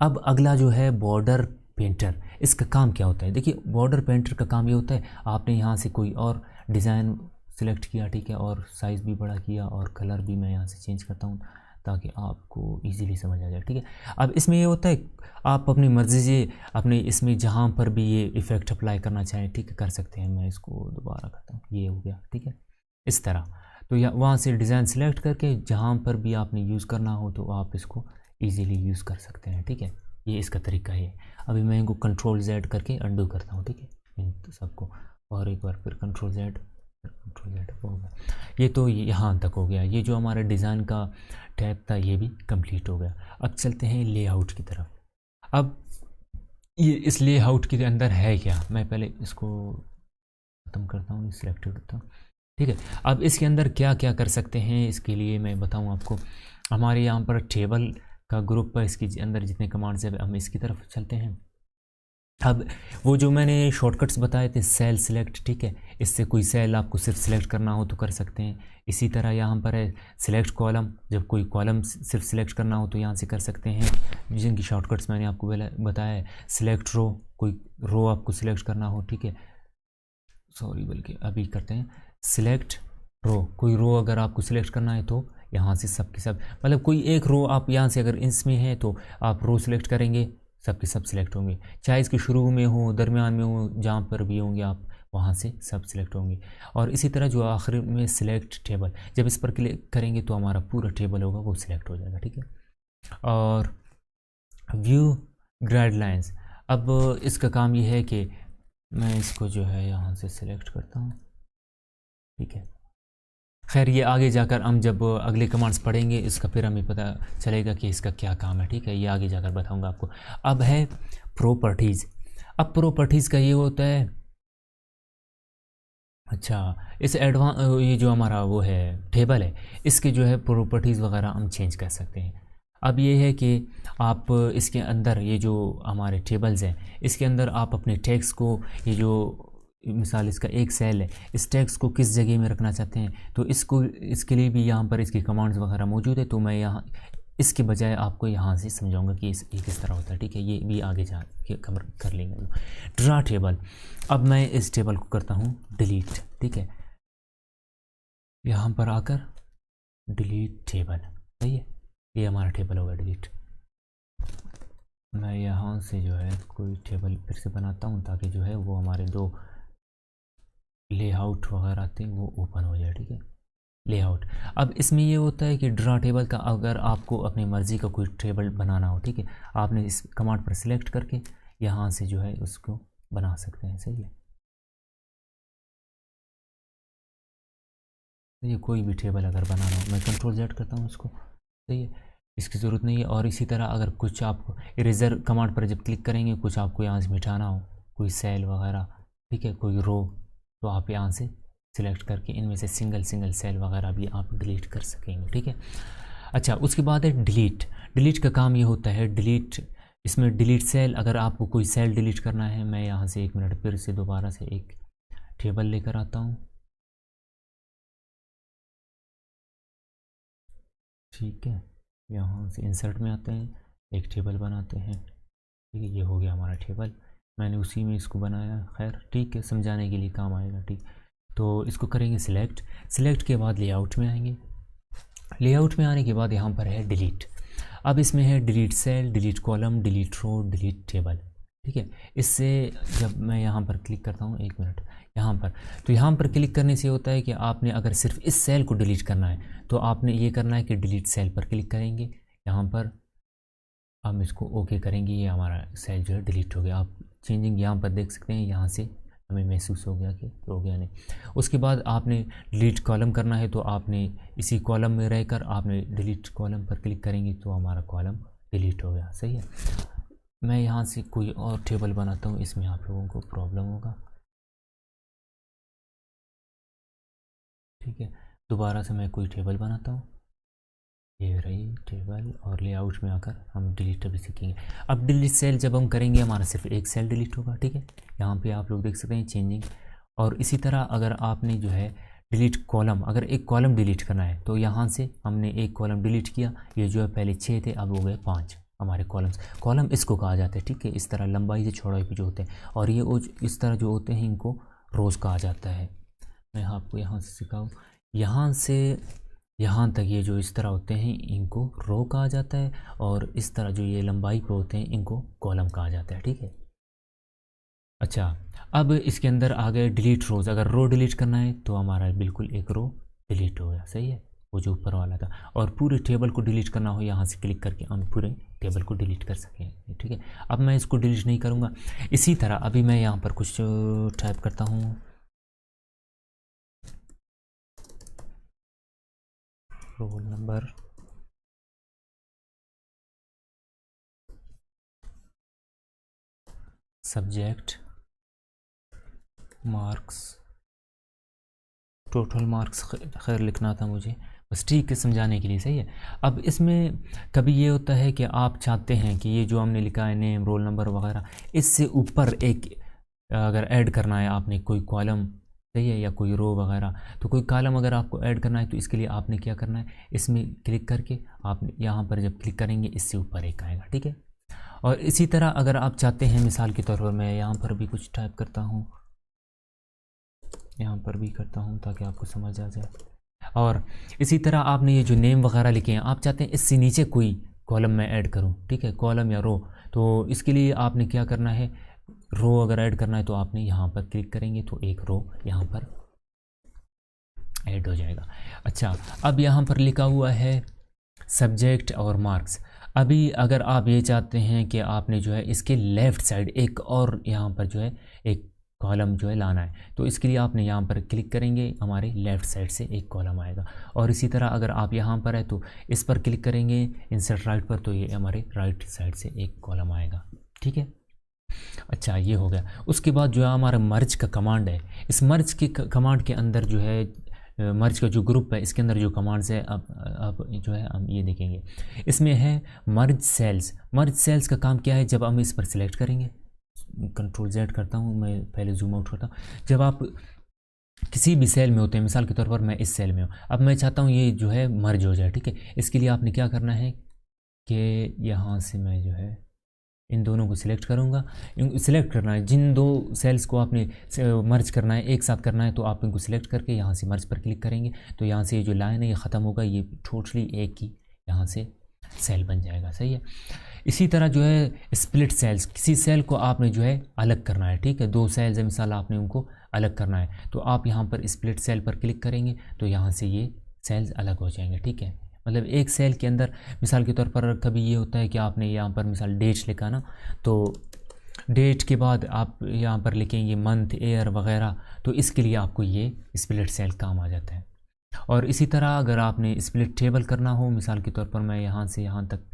अब अगला जो है बॉर्डर पेंटर, इसका काम क्या होता है, देखिए बॉर्डर पेंटर का काम ये होता है, आपने यहाँ से कोई और डिज़ाइन सिलेक्ट किया, ठीक है, और साइज़ भी बड़ा किया और कलर भी मैं यहाँ से चेंज करता हूँ ताकि आपको इजीली समझ आ जाए, ठीक है। अब इसमें ये होता है, आप अपनी मर्ज़ी से अपने इसमें जहाँ पर भी ये इफ़ेक्ट अप्लाई करना चाहें, ठीक है, कर सकते हैं। मैं इसको दोबारा करता हूँ, ये हो गया, ठीक है, इस तरह। तो या वहाँ से डिज़ाइन सेलेक्ट करके जहाँ पर भी आपने यूज़ करना हो तो आप इसको ईज़िली यूज़ कर सकते हैं, ठीक है। ये इसका तरीका है। अभी मैं इनको Ctrl Z करके अंडू करता हूँ, ठीक है, इन सबको, और एक बार फिर Ctrl Z हो गया। ये तो यहाँ तक हो गया। ये जो हमारा डिज़ाइन का टैब था ये भी कंप्लीट हो गया। अब चलते हैं लेआउट की तरफ। अब ये इस लेआउट के अंदर है क्या, मैं पहले इसको ख़त्म करता हूँ, सिलेक्ट करता हूँ, ठीक है। अब इसके अंदर क्या क्या कर सकते हैं, इसके लिए मैं बताऊँ आपको। हमारे यहाँ पर टेबल का ग्रुप है, इसके अंदर जितने कमांड्स हैं हम इसकी तरफ चलते हैं। अब वो जो मैंने शॉर्टकट्स बताए थे, सेल सिलेक्ट, ठीक है, इससे कोई सेल आपको सिर्फ सिलेक्ट करना हो तो कर सकते हैं। इसी तरह यहाँ पर है सिलेक्ट कॉलम, जब कोई कॉलम सिर्फ सिलेक्ट करना हो तो यहाँ से कर सकते हैं, जिनकी शॉर्टकट्स मैंने आपको बताया है। सिलेक्ट रो, कोई रो आपको सिलेक्ट करना हो, ठीक है, सॉरी बल्कि अभी करते हैं सिलेक्ट रो, कोई रो अगर आपको सिलेक्ट करना है तो यहाँ से सब के सब, मतलब कोई एक रो आप यहाँ से अगर इसमें है तो आप रो सिलेक्ट करेंगे, सब के सब सिलेक्ट होंगे, चाहे इसके शुरू में हो, दरमियान में हो, जहाँ पर भी होंगे आप वहाँ से सब सिलेक्ट होंगे। और इसी तरह जो आखिर में सिलेक्ट टेबल, जब इस पर क्लिक करेंगे तो हमारा पूरा टेबल होगा वो सिलेक्ट हो जाएगा, ठीक है। और व्यू गाइडलाइंस, अब इसका काम ये है कि मैं इसको जो है यहाँ से सिलेक्ट करता हूँ, ठीक है। खैर ये आगे जाकर हम जब अगले कमांड्स पढ़ेंगे इसका फिर हमें पता चलेगा कि इसका क्या काम है, ठीक है, ये आगे जाकर बताऊंगा आपको। अब है प्रॉपर्टीज़। अब प्रॉपर्टीज़ का ये होता है, अच्छा, इस ये जो हमारा वो है टेबल है, इसके जो है प्रॉपर्टीज़ वगैरह हम चेंज कर सकते हैं। अब ये है कि आप इसके अंदर ये जो हमारे टेबल्स हैं इसके अंदर आप अपने टेक्स्ट को, ये जो मिसाल इसका एक सेल है, इस टेक्स्ट को किस जगह में रखना चाहते हैं तो इसके लिए भी यहाँ पर इसकी कमांड्स वगैरह मौजूद है। तो मैं यहाँ इसके बजाय आपको यहाँ से समझाऊंगा कि ये किस तरह होता है, ठीक है, ये भी आगे जा के कवर कर लेंगे। ड्रा टेबल, अब मैं इस टेबल को करता हूँ डिलीट, ठीक है, यहाँ पर आकर डिलीट टेबल, सही है। ये हमारा टेबल होगा डिलीट। मैं यहाँ से जो है कोई टेबल फिर से बनाता हूँ ताकि जो है वो हमारे दो लेआउट वगैरह आते हैं वो ओपन हो जाए, ठीक है। लेआउट, अब इसमें ये होता है कि ड्रा टेबल का अगर आपको अपनी मर्ज़ी का कोई टेबल बनाना हो, ठीक है, आपने इस कमांड पर सिलेक्ट करके यहाँ से जो है उसको बना सकते हैं, सही है। ये कोई भी टेबल अगर बनाना हो, मैं कंट्रोल जेड करता हूँ इसको, सही है, इसकी ज़रूरत नहीं है। और इसी तरह अगर कुछ आपको इरेज़र कमांड पर जब क्लिक करेंगे, कुछ आपको यहाँ से मिटाना हो, कोई सेल वगैरह, ठीक है, कोई रो, तो आप यहाँ से सिलेक्ट करके इनमें से सिंगल सिंगल सेल वगैरह भी आप डिलीट कर सकेंगे, ठीक है। अच्छा, उसके बाद है डिलीट। डिलीट का काम ये होता है, डिलीट, इसमें डिलीट सेल, अगर आपको कोई सेल डिलीट करना है, मैं यहाँ से 1 मिनट फिर से दोबारा से एक टेबल लेकर आता हूँ, ठीक है। यहाँ से इंसर्ट में आते हैं, एक टेबल बनाते हैं, ठीक है, ये हो गया हमारा टेबल, मैंने उसी में इसको बनाया, खैर ठीक है, समझाने के लिए काम आएगा, ठीक। तो इसको करेंगे सिलेक्ट, सिलेक्ट के बाद लेआउट में आएंगे, लेआउट में आने के बाद यहाँ पर है डिलीट। अब इसमें है delete cell, delete column, delete row, delete table, ठीक है। इससे जब मैं यहाँ पर क्लिक करता हूँ, 1 मिनट, यहाँ पर, तो यहाँ पर क्लिक करने से होता है कि आपने अगर सिर्फ इस सेल को डिलीट करना है तो आपने ये करना है कि डिलीट सेल पर क्लिक करेंगे, यहाँ पर हम इसको ओके करेंगे, ये हमारा सेल जो है डिलीट हो गया। आप चेंजिंग यहाँ पर देख सकते हैं, यहाँ से हमें महसूस हो गया कि हो गया नहीं। उसके बाद आपने डिलीट कॉलम करना है तो आपने इसी कॉलम में रहकर आपने डिलीट कॉलम पर क्लिक करेंगे तो हमारा कॉलम डिलीट हो गया, सही है। मैं यहाँ से कोई और टेबल बनाता हूँ, इसमें आप लोगों को प्रॉब्लम होगा, ठीक है। दोबारा से मैं कोई टेबल बनाता हूँ, ये रही टेबल, और लेआउट में आकर हम डिलीट अभी सीखेंगे। अब डिलीट सेल जब हम करेंगे हमारा सिर्फ एक सेल डिलीट होगा, ठीक है, यहाँ पे आप लोग देख सकते हैं चेंजिंग। और इसी तरह अगर आपने जो है डिलीट कॉलम, अगर एक कॉलम डिलीट करना है तो यहाँ से हमने एक कॉलम डिलीट किया, ये जो है पहले 6 थे, अब हो गए 5 हमारे कॉलम्स। कॉलम इसको कहा जाता है, ठीक है, इस तरह लंबाई से चौड़ाई पे जो होते हैं, और ये इस तरह जो होते हैं इनको रोज़ कहा जाता है। मैं आपको यहाँ से सिखाऊँ, यहाँ से यहाँ तक ये जो इस तरह होते हैं इनको रो कहा जाता है, और इस तरह जो ये लंबाई पे होते हैं इनको कॉलम कहा जाता है, ठीक है। अच्छा, अब इसके अंदर आ गए डिलीट रोज़, अगर रो डिलीट करना है तो हमारा बिल्कुल एक रो डिलीट हो गया, सही है, वो जो ऊपर वाला था। और पूरे टेबल को डिलीट करना हो, यहाँ से क्लिक करके हम पूरे टेबल को डिलीट कर सकें, ठीक है। अब मैं इसको डिलीट नहीं करूँगा। इसी तरह अभी मैं यहाँ पर कुछ टाइप करता हूँ, roll number, subject, marks, total marks खैर लिखना था मुझे, बस ठीक है समझाने के लिए, सही है। अब इसमें कभी ये होता है कि आप चाहते हैं कि ये जो हमने लिखा है नेम, रोल नंबर वगैरह, इससे ऊपर एक अगर ऐड करना है आपने कोई कॉलम, सही है, या कोई रो वगैरह, तो कोई कॉलम अगर आपको ऐड करना है तो इसके लिए आपने क्या करना है, इसमें क्लिक करके आप यहाँ पर जब क्लिक करेंगे इससे ऊपर एक आएगा, ठीक है। और इसी तरह अगर आप चाहते हैं, मिसाल के तौर पर मैं यहाँ पर भी कुछ टाइप करता हूँ, यहाँ पर भी करता हूँ ताकि आपको समझ आ जाए। और इसी तरह आपने ये जो नेम वगैरह लिखे हैं, आप चाहते हैं इससे नीचे कोई कॉलम में ऐड करूँ, ठीक है, कॉलम या रो, तो इसके लिए आपने क्या करना है, रो अगर ऐड करना है तो आपने यहाँ पर क्लिक करेंगे तो एक रो यहाँ पर ऐड हो जाएगा। अच्छा, अब यहाँ पर लिखा हुआ है सब्जेक्ट और मार्क्स। अभी अगर आप ये चाहते हैं कि आपने जो है इसके लेफ़्ट साइड एक और यहाँ पर जो है एक कॉलम जो है लाना है, तो इसके लिए आपने यहाँ पर क्लिक करेंगे, हमारे लेफ़्ट साइड से एक कॉलम आएगा। और इसी तरह अगर आप यहाँ पर है तो इस पर क्लिक करेंगे इंसर्ट राइट पर, तो ये हमारे राइट साइड से एक कॉलम आएगा, ठीक है। अच्छा, ये हो गया। उसके बाद जो है हमारा मर्ज का कमांड है, इस मर्ज के कमांड के अंदर जो है मर्ज का जो ग्रुप है इसके अंदर जो कमांड्स है, अब जो है हम ये देखेंगे। इसमें है मर्ज सेल्स। मर्ज सेल्स का काम क्या है, जब हम इस पर सिलेक्ट करेंगे, कंट्रोल जेड करता हूँ, मैं पहले जूम आउट करता हूँ, जब आप किसी भी सेल में होते हैं, मिसाल के तौर पर मैं इस सेल में हूँ, अब मैं चाहता हूँ ये जो है मर्ज हो जाए, ठीक है। इसके लिए आपने क्या करना है कि यहाँ से मैं जो है इन दोनों को सिलेक्ट करूँगा, सिलेक्ट करना है, जिन दो सेल्स को आपने मर्ज करना है, एक साथ करना है, तो आप इनको सिलेक्ट करके यहाँ से मर्ज पर क्लिक करेंगे, तो यहाँ से ये जो लाइन है ये ख़त्म होगा, ये टोटली एक ही यहाँ से सेल बन जाएगा। सही है। इसी तरह जो है स्प्लिट सेल्स, किसी सेल को आपने जो है अलग करना है, ठीक है, दो सेल्स है मिसाल, आपने उनको अलग करना है, तो आप यहाँ पर स्प्लिट सेल पर क्लिक करेंगे तो यहाँ से ये सेल्स अलग हो जाएंगे, ठीक है। मतलब एक सेल के अंदर मिसाल के तौर पर कभी ये होता है कि आपने यहाँ पर मिसाल डेट लिखा ना, तो डेट के बाद आप यहाँ पर लिखेंगे मंथ, ईयर वगैरह, तो इसके लिए आपको ये स्प्लिट सेल काम आ जाता है। और इसी तरह अगर आपने स्प्लिट टेबल करना हो, मिसाल के तौर पर मैं यहाँ से यहाँ तक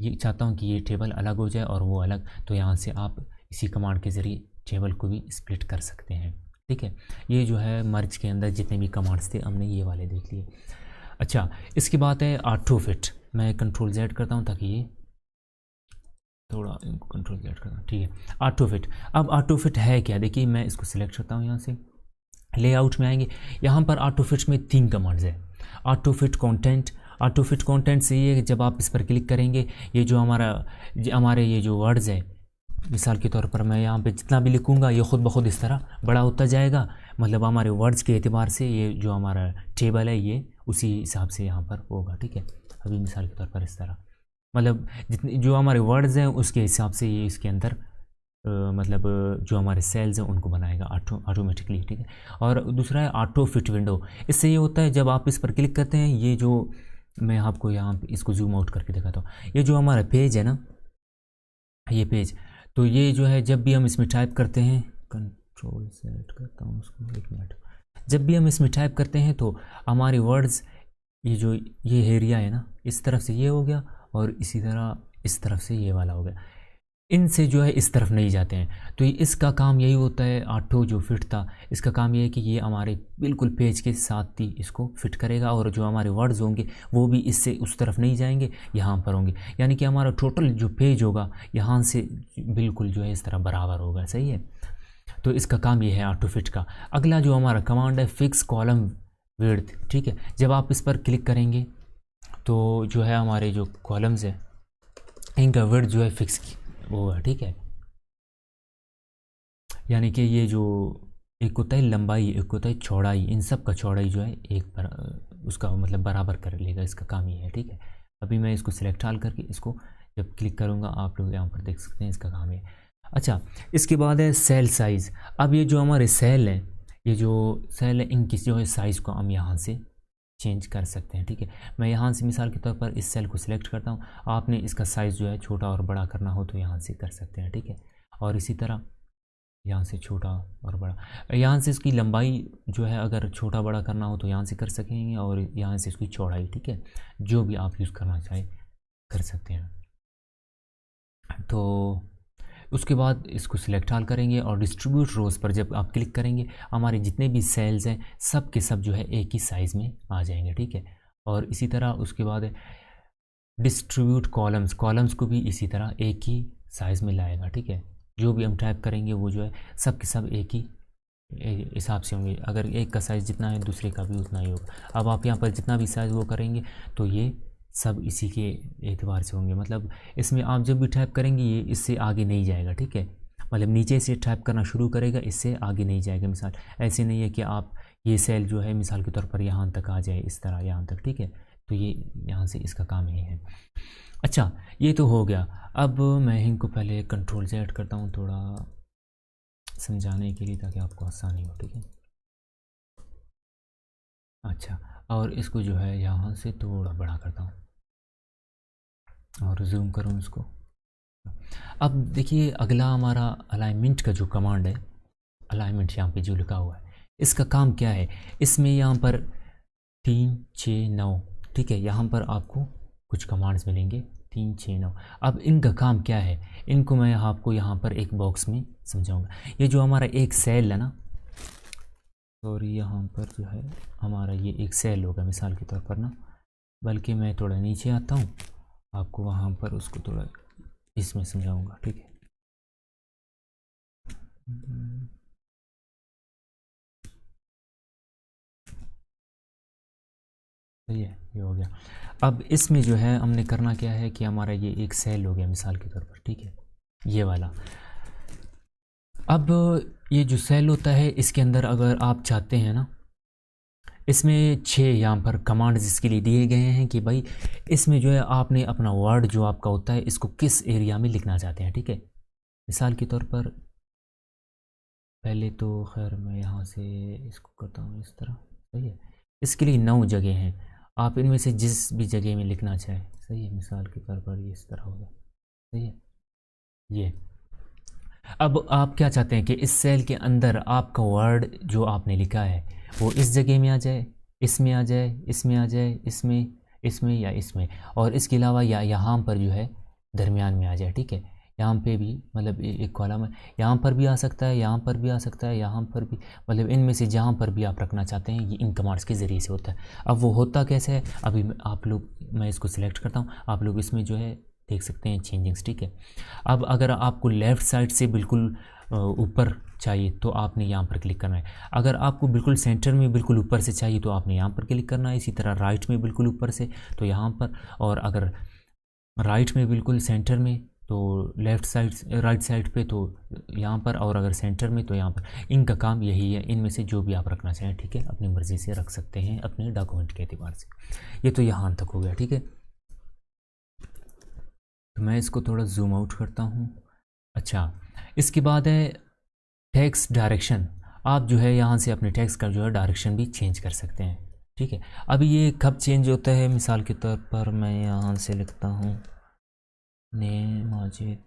ये चाहता हूँ कि ये टेबल अलग हो जाए और वो अलग, तो यहाँ से आप इसी कमांड के ज़रिए टेबल को भी स्प्लिट कर सकते हैं, ठीक है। ये जो है मर्ज के अंदर जितने भी कमांड्स थे हमने ये वाले देख लिए। अच्छा, इसकी बात है ऑटो फिट। मैं कंट्रोल Z करता हूँ ताकि ये थोड़ा इनको कंट्रोल Z करता हूँ, ठीक है। ऑटो फिट, अब ऑटो फिट है क्या, देखिए मैं इसको सिलेक्ट करता हूँ, यहाँ से लेआउट में आएंगे, यहाँ पर ऑटो फिट में 3 कमांड्स है। Auto fit content, auto fit content से ये जब आप इस पर क्लिक करेंगे, ये जो हमारे ये जो वर्ड्स है, मिसाल के तौर पर मैं यहाँ पे जितना भी लिखूँगा ये ख़ुद ब खुद इस तरह बड़ा होता जाएगा। मतलब हमारे वर्ड्स के एतबार से ये जो हमारा टेबल है ये उसी हिसाब से यहाँ पर होगा, ठीक है। अभी मिसाल के तौर पर इस तरह, मतलब जितने जो हमारे वर्ड्स हैं उसके हिसाब से ये इसके अंदर मतलब जो हमारे सेल्स हैं उनको बनाएगा ऑटोमेटिकली, ठीक है। और दूसरा है ऑटो फिट विंडो। इससे ये होता है जब आप इस पर क्लिक करते हैं, ये जो मैं आपको यहाँ पे इसको जूम आउट करके दिखाता हूँ, ये जो हमारा पेज है ना, ये पेज, तो ये जो है जब भी हम इसमें टाइप करते हैं, कंट्रोल सेट करता हूँ उसको 1 मिनट, जब भी हम इसमें टाइप करते हैं तो हमारे वर्ड्स ये जो ये एरिया है ना, इस तरफ से ये हो गया और इसी तरह इस तरफ से ये वाला हो गया, इनसे जो है इस तरफ नहीं जाते हैं। तो इसका काम यही होता है, ऑटो जो फिट था इसका काम ये है कि ये हमारे बिल्कुल पेज के साथ ही इसको फिट करेगा और जो हमारे वर्ड्स होंगे वो भी इससे उस तरफ नहीं जाएंगे, यहाँ पर होंगे, यानी कि हमारा टोटल जो पेज होगा यहाँ से बिल्कुल जो है इस तरह बराबर होगा। सही है। तो इसका काम ये है ऑटो फिट का। अगला जो हमारा कमांड है फिक्स कॉलम विड्थ, ठीक है। जब आप इस पर क्लिक करेंगे तो जो है हमारे जो कॉलम्स है इनका विड्थ जो है फिक्स वो है, ठीक है। यानी कि ये जो एक होता है लंबाई, एक होता है चौड़ाई, इन सब का चौड़ाई जो है एक उसका मतलब बराबर कर लेगा, इसका काम ये है, ठीक है। अभी मैं इसको सिलेक्ट हाल करके इसको जब क्लिक करूँगा आप लोग यहाँ पर देख सकते हैं इसका काम है। अच्छा, इसके बाद है सेल साइज़। अब ये जो हमारे सेल हैं, ये जो सेल है इनकी जो है साइज़ को हम यहाँ से चेंज कर सकते हैं, ठीक है। मैं यहाँ से मिसाल के तौर पर इस सेल को सिलेक्ट करता हूँ, आपने इसका साइज़ जो है छोटा और बड़ा करना हो तो यहाँ से कर सकते हैं, ठीक है। और इसी तरह यहाँ से छोटा और बड़ा, यहाँ से इसकी लंबाई जो है अगर छोटा बड़ा करना हो तो यहाँ से कर सकेंगे और यहाँ से इसकी चौड़ाई, ठीक है, जो भी आप यूज़ करना चाहें कर सकते हैं। तो उसके बाद इसको सिलेक्ट हाल करेंगे और डिस्ट्रीब्यूट रोज़ पर जब आप क्लिक करेंगे हमारे जितने भी सेल्स हैं सब के सब जो है एक ही साइज़ में आ जाएंगे, ठीक है। और इसी तरह उसके बाद डिस्ट्रीब्यूट कॉलम्स, कॉलम्स को भी इसी तरह एक ही साइज़ में लाएगा, ठीक है। जो भी हम टाइप करेंगे वो जो है सब के सब एक ही हिसाब से होंगे, अगर एक का साइज़ जितना है दूसरे का भी उतना ही होगा। अब आप यहाँ पर जितना भी साइज़ वो करेंगे तो ये सब इसी के एतबार से होंगे, मतलब इसमें आप जब भी टाइप करेंगे ये इससे आगे नहीं जाएगा, ठीक है। मतलब नीचे से टाइप करना शुरू करेगा, इससे आगे नहीं जाएगा। मिसाल ऐसे नहीं है कि आप ये सेल जो है मिसाल के तौर पर यहाँ तक आ जाए, इस तरह यहाँ तक, ठीक है। तो ये यहाँ से इसका काम ये है। अच्छा, ये तो हो गया। अब मैं इनको पहले कंट्रोल Z करता हूँ थोड़ा समझाने के लिए ताकि आपको आसानी हो, ठीक है। अच्छा, और इसको जो है यहाँ से थोड़ा बड़ा करता हूँ और जूम करूँ इसको। अब देखिए अगला हमारा अलाइनमेंट का जो कमांड है, अलाइनमेंट यहाँ पे जो लिखा हुआ है इसका काम क्या है, इसमें यहाँ पर 3, 6, 9, ठीक है, यहाँ पर आपको कुछ कमांड्स मिलेंगे 3, 6, 9। अब इनका काम क्या है इनको मैं आपको यहाँ पर एक बॉक्स में समझाऊंगा। ये जो हमारा एक सेल है ना, और यहाँ पर जो है हमारा ये एक सेल होगा मिसाल के तौर पर ना, बल्कि मैं थोड़ा नीचे आता हूँ आपको वहाँ पर उसको थोड़ा इसमें समझाऊंगा, ठीक है। सही है, ये हो गया। अब इसमें जो है हमने करना क्या है कि हमारा ये एक सेल हो गया मिसाल के तौर पर, ठीक है, ये वाला। अब ये जो सेल होता है इसके अंदर अगर आप चाहते हैं ना इसमें 6 यहाँ पर कमांड्स इसके लिए दिए गए हैं कि भाई इसमें जो है आपने अपना वर्ड जो आपका होता है इसको किस एरिया में लिखना चाहते हैं, ठीक है। मिसाल के तौर पर पहले तो खैर मैं यहाँ से इसको करता हूँ इस तरह, सही है। इसके लिए 9 जगह हैं, आप इनमें से जिस भी जगह में लिखना चाहें, सही है। मिसाल के तौर पर ये इस तरह होगा, सही है। ये अब आप क्या चाहते हैं कि इस सेल के अंदर आपका वर्ड जो आपने लिखा है वो इस जगह में आ जाए, इसमें आ जाए, इसमें आ जाए, इसमें, इसमें या इसमें, और इसके अलावा या यहाँ पर जो है दरमियान में आ जाए, ठीक है। यहाँ पे भी मतलब एक कॉलम है, यहाँ पर भी आ सकता है, यहाँ पर भी आ सकता है, यहाँ पर भी, मतलब इनमें से जहाँ पर भी आप रखना चाहते हैं ये इन कमांड्स के ज़रिए से होता है। अब वो होता कैसे है, अभी आप लोग, मैं इसको सिलेक्ट करता हूँ, आप लोग इसमें जो है देख सकते हैं चेंजिंग्स, ठीक है। अब अगर आपको लेफ़्ट साइड से बिल्कुल ऊपर चाहिए तो आपने यहाँ पर क्लिक करना है, अगर आपको बिल्कुल सेंटर में बिल्कुल ऊपर से चाहिए तो आपने यहाँ पर क्लिक करना है, इसी तरह राइट में बिल्कुल ऊपर से तो यहाँ पर, और अगर राइट में बिल्कुल सेंटर में तो लेफ़्ट साइड, राइट साइड पे तो यहाँ पर, और अगर सेंटर में तो यहाँ पर। इनका काम यही है, इनमें से जो भी आप रखना चाहें, ठीक है, अपनी मर्ज़ी से रख सकते हैं अपने डॉक्यूमेंट के एतबार से। ये तो यहाँ तक हो गया, ठीक है। तो मैं इसको थोड़ा जूम आउट करता हूँ। अच्छा, इसके बाद है टेक्स्ट डायरेक्शन। आप जो है यहाँ से अपने टेक्स्ट का जो है डायरेक्शन भी चेंज कर सकते हैं, ठीक है। अभी ये कब चेंज होता है, मिसाल के तौर पर मैं यहाँ से लिखता हूँ नेम माजिद,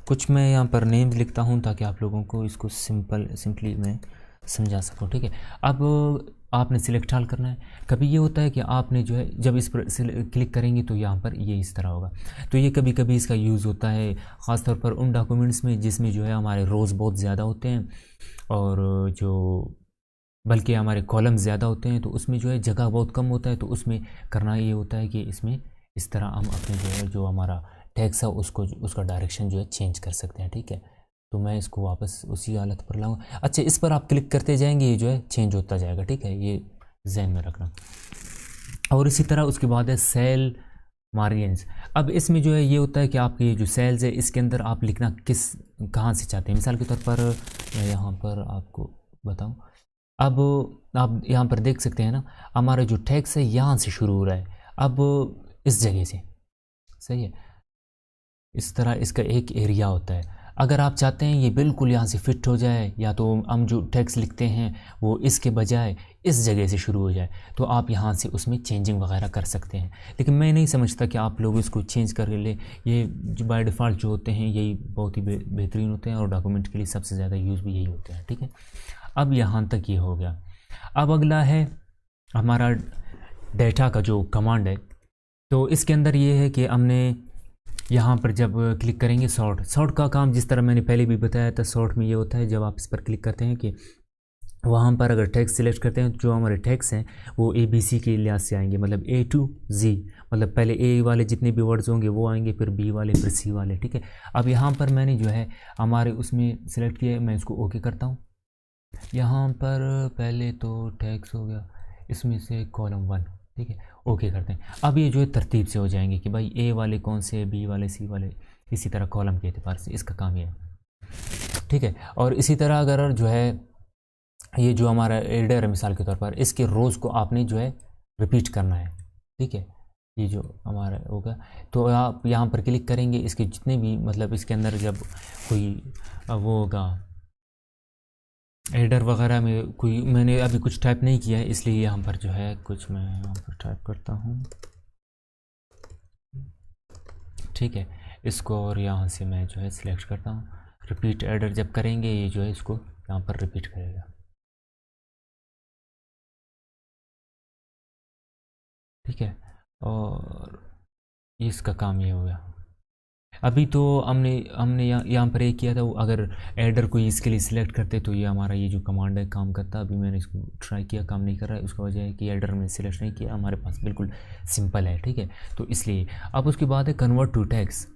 कुछ मैं यहाँ पर नेम्स लिखता हूँ ताकि आप लोगों को इसको सिंपली मैं समझा सकूँ, ठीक है। अब आपने सिलेक्ट ऑल करना है। कभी ये होता है कि आपने जो है जब इस पर क्लिक करेंगे तो यहाँ पर ये इस तरह होगा, तो ये कभी कभी इसका यूज़ होता है ख़ास तौर पर उन डॉक्यूमेंट्स में जिसमें जो है हमारे रोज़ बहुत ज़्यादा होते हैं और जो बल्कि हमारे कॉलम ज़्यादा होते हैं, तो उसमें जो है जगह बहुत कम होता है, तो उसमें करना ये होता है कि इसमें इस तरह हम अपने जो है जो हमारा टेक्स्ट है उसको उसका डायरेक्शन जो है चेंज कर सकते हैं, ठीक है। तो मैं इसको वापस उसी हालत पर लाऊंगा। अच्छा, इस पर आप क्लिक करते जाएंगे, ये जो है चेंज होता जाएगा, ठीक है, ये जहन में रखना। और इसी तरह उसके बाद है सेल मार्जिन्स। अब इसमें जो है ये होता है कि आपके ये जो सेल्स है इसके अंदर आप लिखना कहाँ से चाहते हैं। मिसाल के तौर पर मैं यहाँ पर आपको बताऊँ, अब आप यहाँ पर देख सकते हैं ना, हमारा जो टेक्स्ट है यहाँ से शुरू हो रहा है, अब इस जगह से, सही है। इस तरह इसका एक एरिया होता है। अगर आप चाहते हैं ये बिल्कुल यहाँ से फिट हो जाए, या तो हम जो टेक्स्ट लिखते हैं वो इसके बजाय इस जगह से शुरू हो जाए, तो आप यहाँ से उसमें चेंजिंग वगैरह कर सकते हैं। लेकिन मैं नहीं समझता कि आप लोग इसको चेंज कर ले, ये जो बाय डिफ़ॉल्ट जो होते हैं यही बहुत ही बेहतरीन होते हैं और डॉक्यूमेंट के लिए सबसे ज़्यादा यूज़ भी यही होते हैं, ठीक है। अब यहाँ तक ये हो गया। अब अगला है हमारा डेटा का जो कमांड है, तो इसके अंदर ये है कि हमने यहाँ पर जब क्लिक करेंगे सॉर्ट का काम जिस तरह मैंने पहले भी बताया था, सॉर्ट में ये होता है जब आप इस पर क्लिक करते हैं कि वहाँ पर अगर टेक्स्ट सिलेक्ट करते हैं तो जो हमारे टेक्स्ट हैं वो ABC के लिहाज से आएंगे, मतलब A to Z, मतलब पहले A वाले जितने भी वर्ड्स होंगे वो आएंगे, फिर B वाले, फिर C वाले, ठीक है। अब यहाँ पर मैंने जो है हमारे उसमें सिलेक्ट किया है, मैं इसको ओके करता हूँ। यहाँ पर पहले तो टेक्स्ट हो गया, इसमें से कॉलम 1, ठीक है, ओके करते हैं। अब ये जो है तरतीब से हो जाएंगे कि भाई A वाले कौन से, B वाले, C वाले, इसी तरह कॉलम के एतबार से इसका काम ये है, ठीक है। और इसी तरह अगर जो है ये जो हमारा एडर है मिसाल के तौर पर, इसके रोज़ को आपने जो है रिपीट करना है, ठीक है। ये जो हमारा होगा तो आप यहाँ पर क्लिक करेंगे, इसके जितने भी मतलब इसके अंदर जब कोई वो होगा एडर वगैरह में कोई, मैंने अभी कुछ टाइप नहीं किया है इसलिए यहाँ पर जो है कुछ मैं यहाँ पर टाइप करता हूँ, ठीक है। इसको और यहाँ से मैं जो है सिलेक्ट करता हूँ। रिपीट एडर जब करेंगे ये जो है इसको यहाँ पर रिपीट करेगा, ठीक है। और इसका काम ये हो गया। अभी तो हमने यहाँ पर एक किया था, अगर एडर को इसके लिए सिलेक्ट करते तो ये हमारा ये जो कमांड है काम करता। अभी मैंने इसको ट्राई किया, काम नहीं कर रहा है, उसका वजह है कि एडर में सिलेक्ट नहीं किया, हमारे पास बिल्कुल सिंपल है, ठीक है, तो इसलिए। अब उसके बाद है कन्वर्ट टू टेक्स्ट,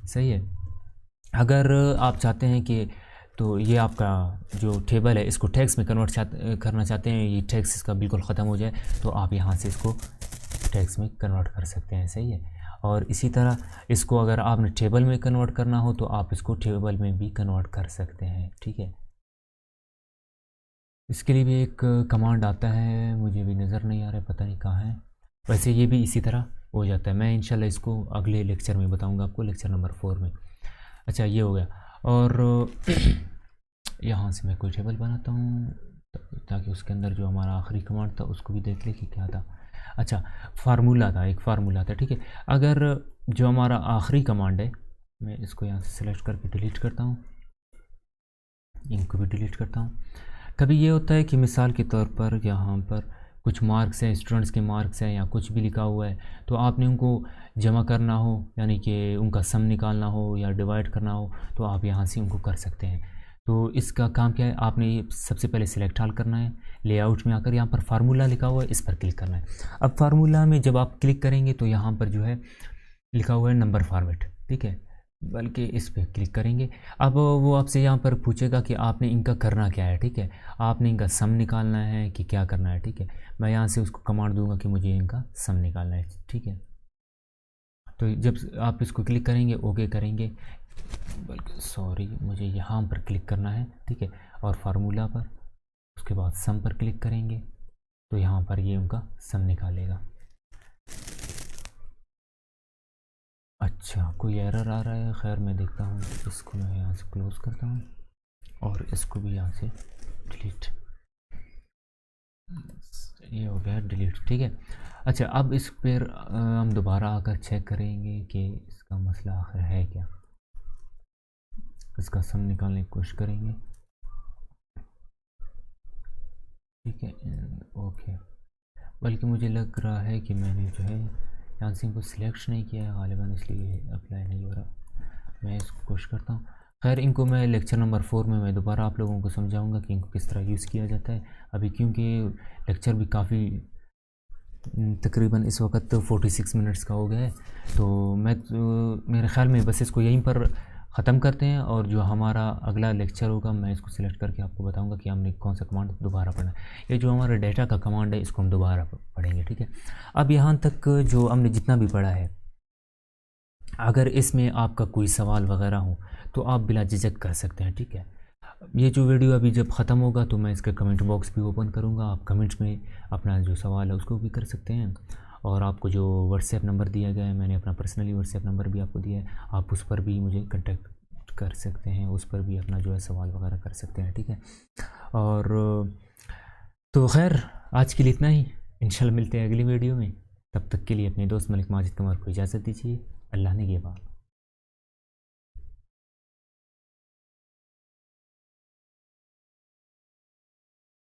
सही है। अगर आप चाहते हैं कि तो ये आपका जो टेबल है इसको टेक्स्ट में कन्वर्ट करना चाहते हैं, ये टेक्स्ट इसका बिल्कुल ख़त्म हो जाए, तो आप यहाँ से इसको टेक्स्ट में कन्वर्ट कर सकते हैं, सही है। और इसी तरह इसको अगर आपने टेबल में कन्वर्ट करना हो तो आप इसको टेबल में भी कन्वर्ट कर सकते हैं, ठीक है। इसके लिए भी एक कमांड आता है, मुझे भी नज़र नहीं आ रहा है, पता नहीं कहाँ है। वैसे ये भी इसी तरह हो जाता है। मैं इंशाल्लाह इसको अगले लेक्चर में बताऊंगा आपको, लेक्चर नंबर 4 में। अच्छा, ये हो गया। और यहाँ से मैं कोई टेबल बनाता हूँ ताकि उसके अंदर जो हमारा आखिरी कमांड था उसको भी देख ले कि क्या था। अच्छा, फार्मूला था, एक फार्मूला था, ठीक है। अगर जो हमारा आखिरी कमांड है, मैं इसको यहाँ से सिलेक्ट करके डिलीट करता हूँ, इनको भी डिलीट करता हूँ। कभी ये होता है कि मिसाल के तौर पर यहाँ पर कुछ मार्क्स हैं, स्टूडेंट्स के मार्क्स हैं या कुछ भी लिखा हुआ है, तो आपने उनको जमा करना हो, यानी कि उनका सम निकालना हो या डिवाइड करना हो, तो आप यहाँ से उनको कर सकते हैं। तो इसका काम क्या है, आपने सबसे पहले सिलेक्ट ऑल करना है, लेआउट में आकर यहाँ पर फार्मूला लिखा हुआ है, इस पर क्लिक करना है। अब फार्मूला में जब आप क्लिक करेंगे तो यहाँ पर जो है लिखा हुआ है नंबर फॉर्मेट, ठीक है, बल्कि इस पर क्लिक करेंगे। अब वो आपसे यहाँ पर पूछेगा कि आपने इनका करना क्या है, ठीक है, आपने इनका सम निकालना है कि क्या करना है, ठीक है। मैं यहाँ से उसको कमांड दूंगा कि मुझे इनका सम निकालना है, ठीक है। तो जब आप इसको क्लिक करेंगे, ओके करेंगे, बल्कि सॉरी, मुझे यहाँ पर क्लिक करना है, ठीक है, और फार्मूला पर, उसके बाद सम पर क्लिक करेंगे तो यहाँ पर ये उनका सम निकालेगा। अच्छा, कोई एरर आ रहा है, खैर मैं देखता हूँ। इसको मैं यहाँ से क्लोज़ करता हूँ और इसको भी यहाँ से डिलीट, ये हो गया डिलीट, ठीक है। अच्छा, अब इस पर हम दोबारा आकर चेक करेंगे कि इसका मसला आखिर है क्या। इसका सम निकालने की कोशिश करेंगे, ठीक है, ओके। बल्कि मुझे लग रहा है कि मैंने जो है यहाँ से इनको सिलेक्ट नहीं किया है गालिबा, इसलिए अप्लाई नहीं हो रहा। मैं इसको कोशिश करता हूँ। खैर, इनको मैं लेक्चर नंबर 4 में मैं दोबारा आप लोगों को समझाऊंगा कि इनको किस तरह यूज़ किया जाता है। अभी क्योंकि लेक्चर भी काफ़ी तकरीबन इस वक्त 46 मिनट्स का हो गया है, तो मेरे ख़्याल में बस इसको यहीं पर ख़त्म करते हैं, और जो हमारा अगला लेक्चर होगा मैं इसको सिलेक्ट करके आपको बताऊंगा कि हमने कौन सा कमांड दोबारा पढ़ना है। ये जो हमारा डेटा का कमांड है इसको हम दोबारा पढ़ेंगे, ठीक है। अब यहाँ तक जो हमने जितना भी पढ़ा है, अगर इसमें आपका कोई सवाल वगैरह हो तो आप बिला झिझक कर सकते हैं, ठीक है। ये जो वीडियो अभी जब ख़त्म होगा तो मैं इसका कमेंट बॉक्स भी ओपन करूँगा, आप कमेंट्स में अपना जो सवाल है उसको भी कर सकते हैं। और आपको जो व्हाट्सएप नंबर दिया गया है, मैंने अपना पर्सनली व्हाट्सएप नंबर भी आपको दिया है, आप उस पर भी मुझे कांटेक्ट कर सकते हैं, उस पर भी अपना जो है सवाल वगैरह कर सकते हैं, ठीक है। और तो खैर, आज के लिए इतना ही, इंशाल्लाह मिलते हैं अगली वीडियो में। तब तक के लिए अपने दोस्त मलिक माजिद कमर को इजाज़त दीजिए। अल्लाह ने के बाद।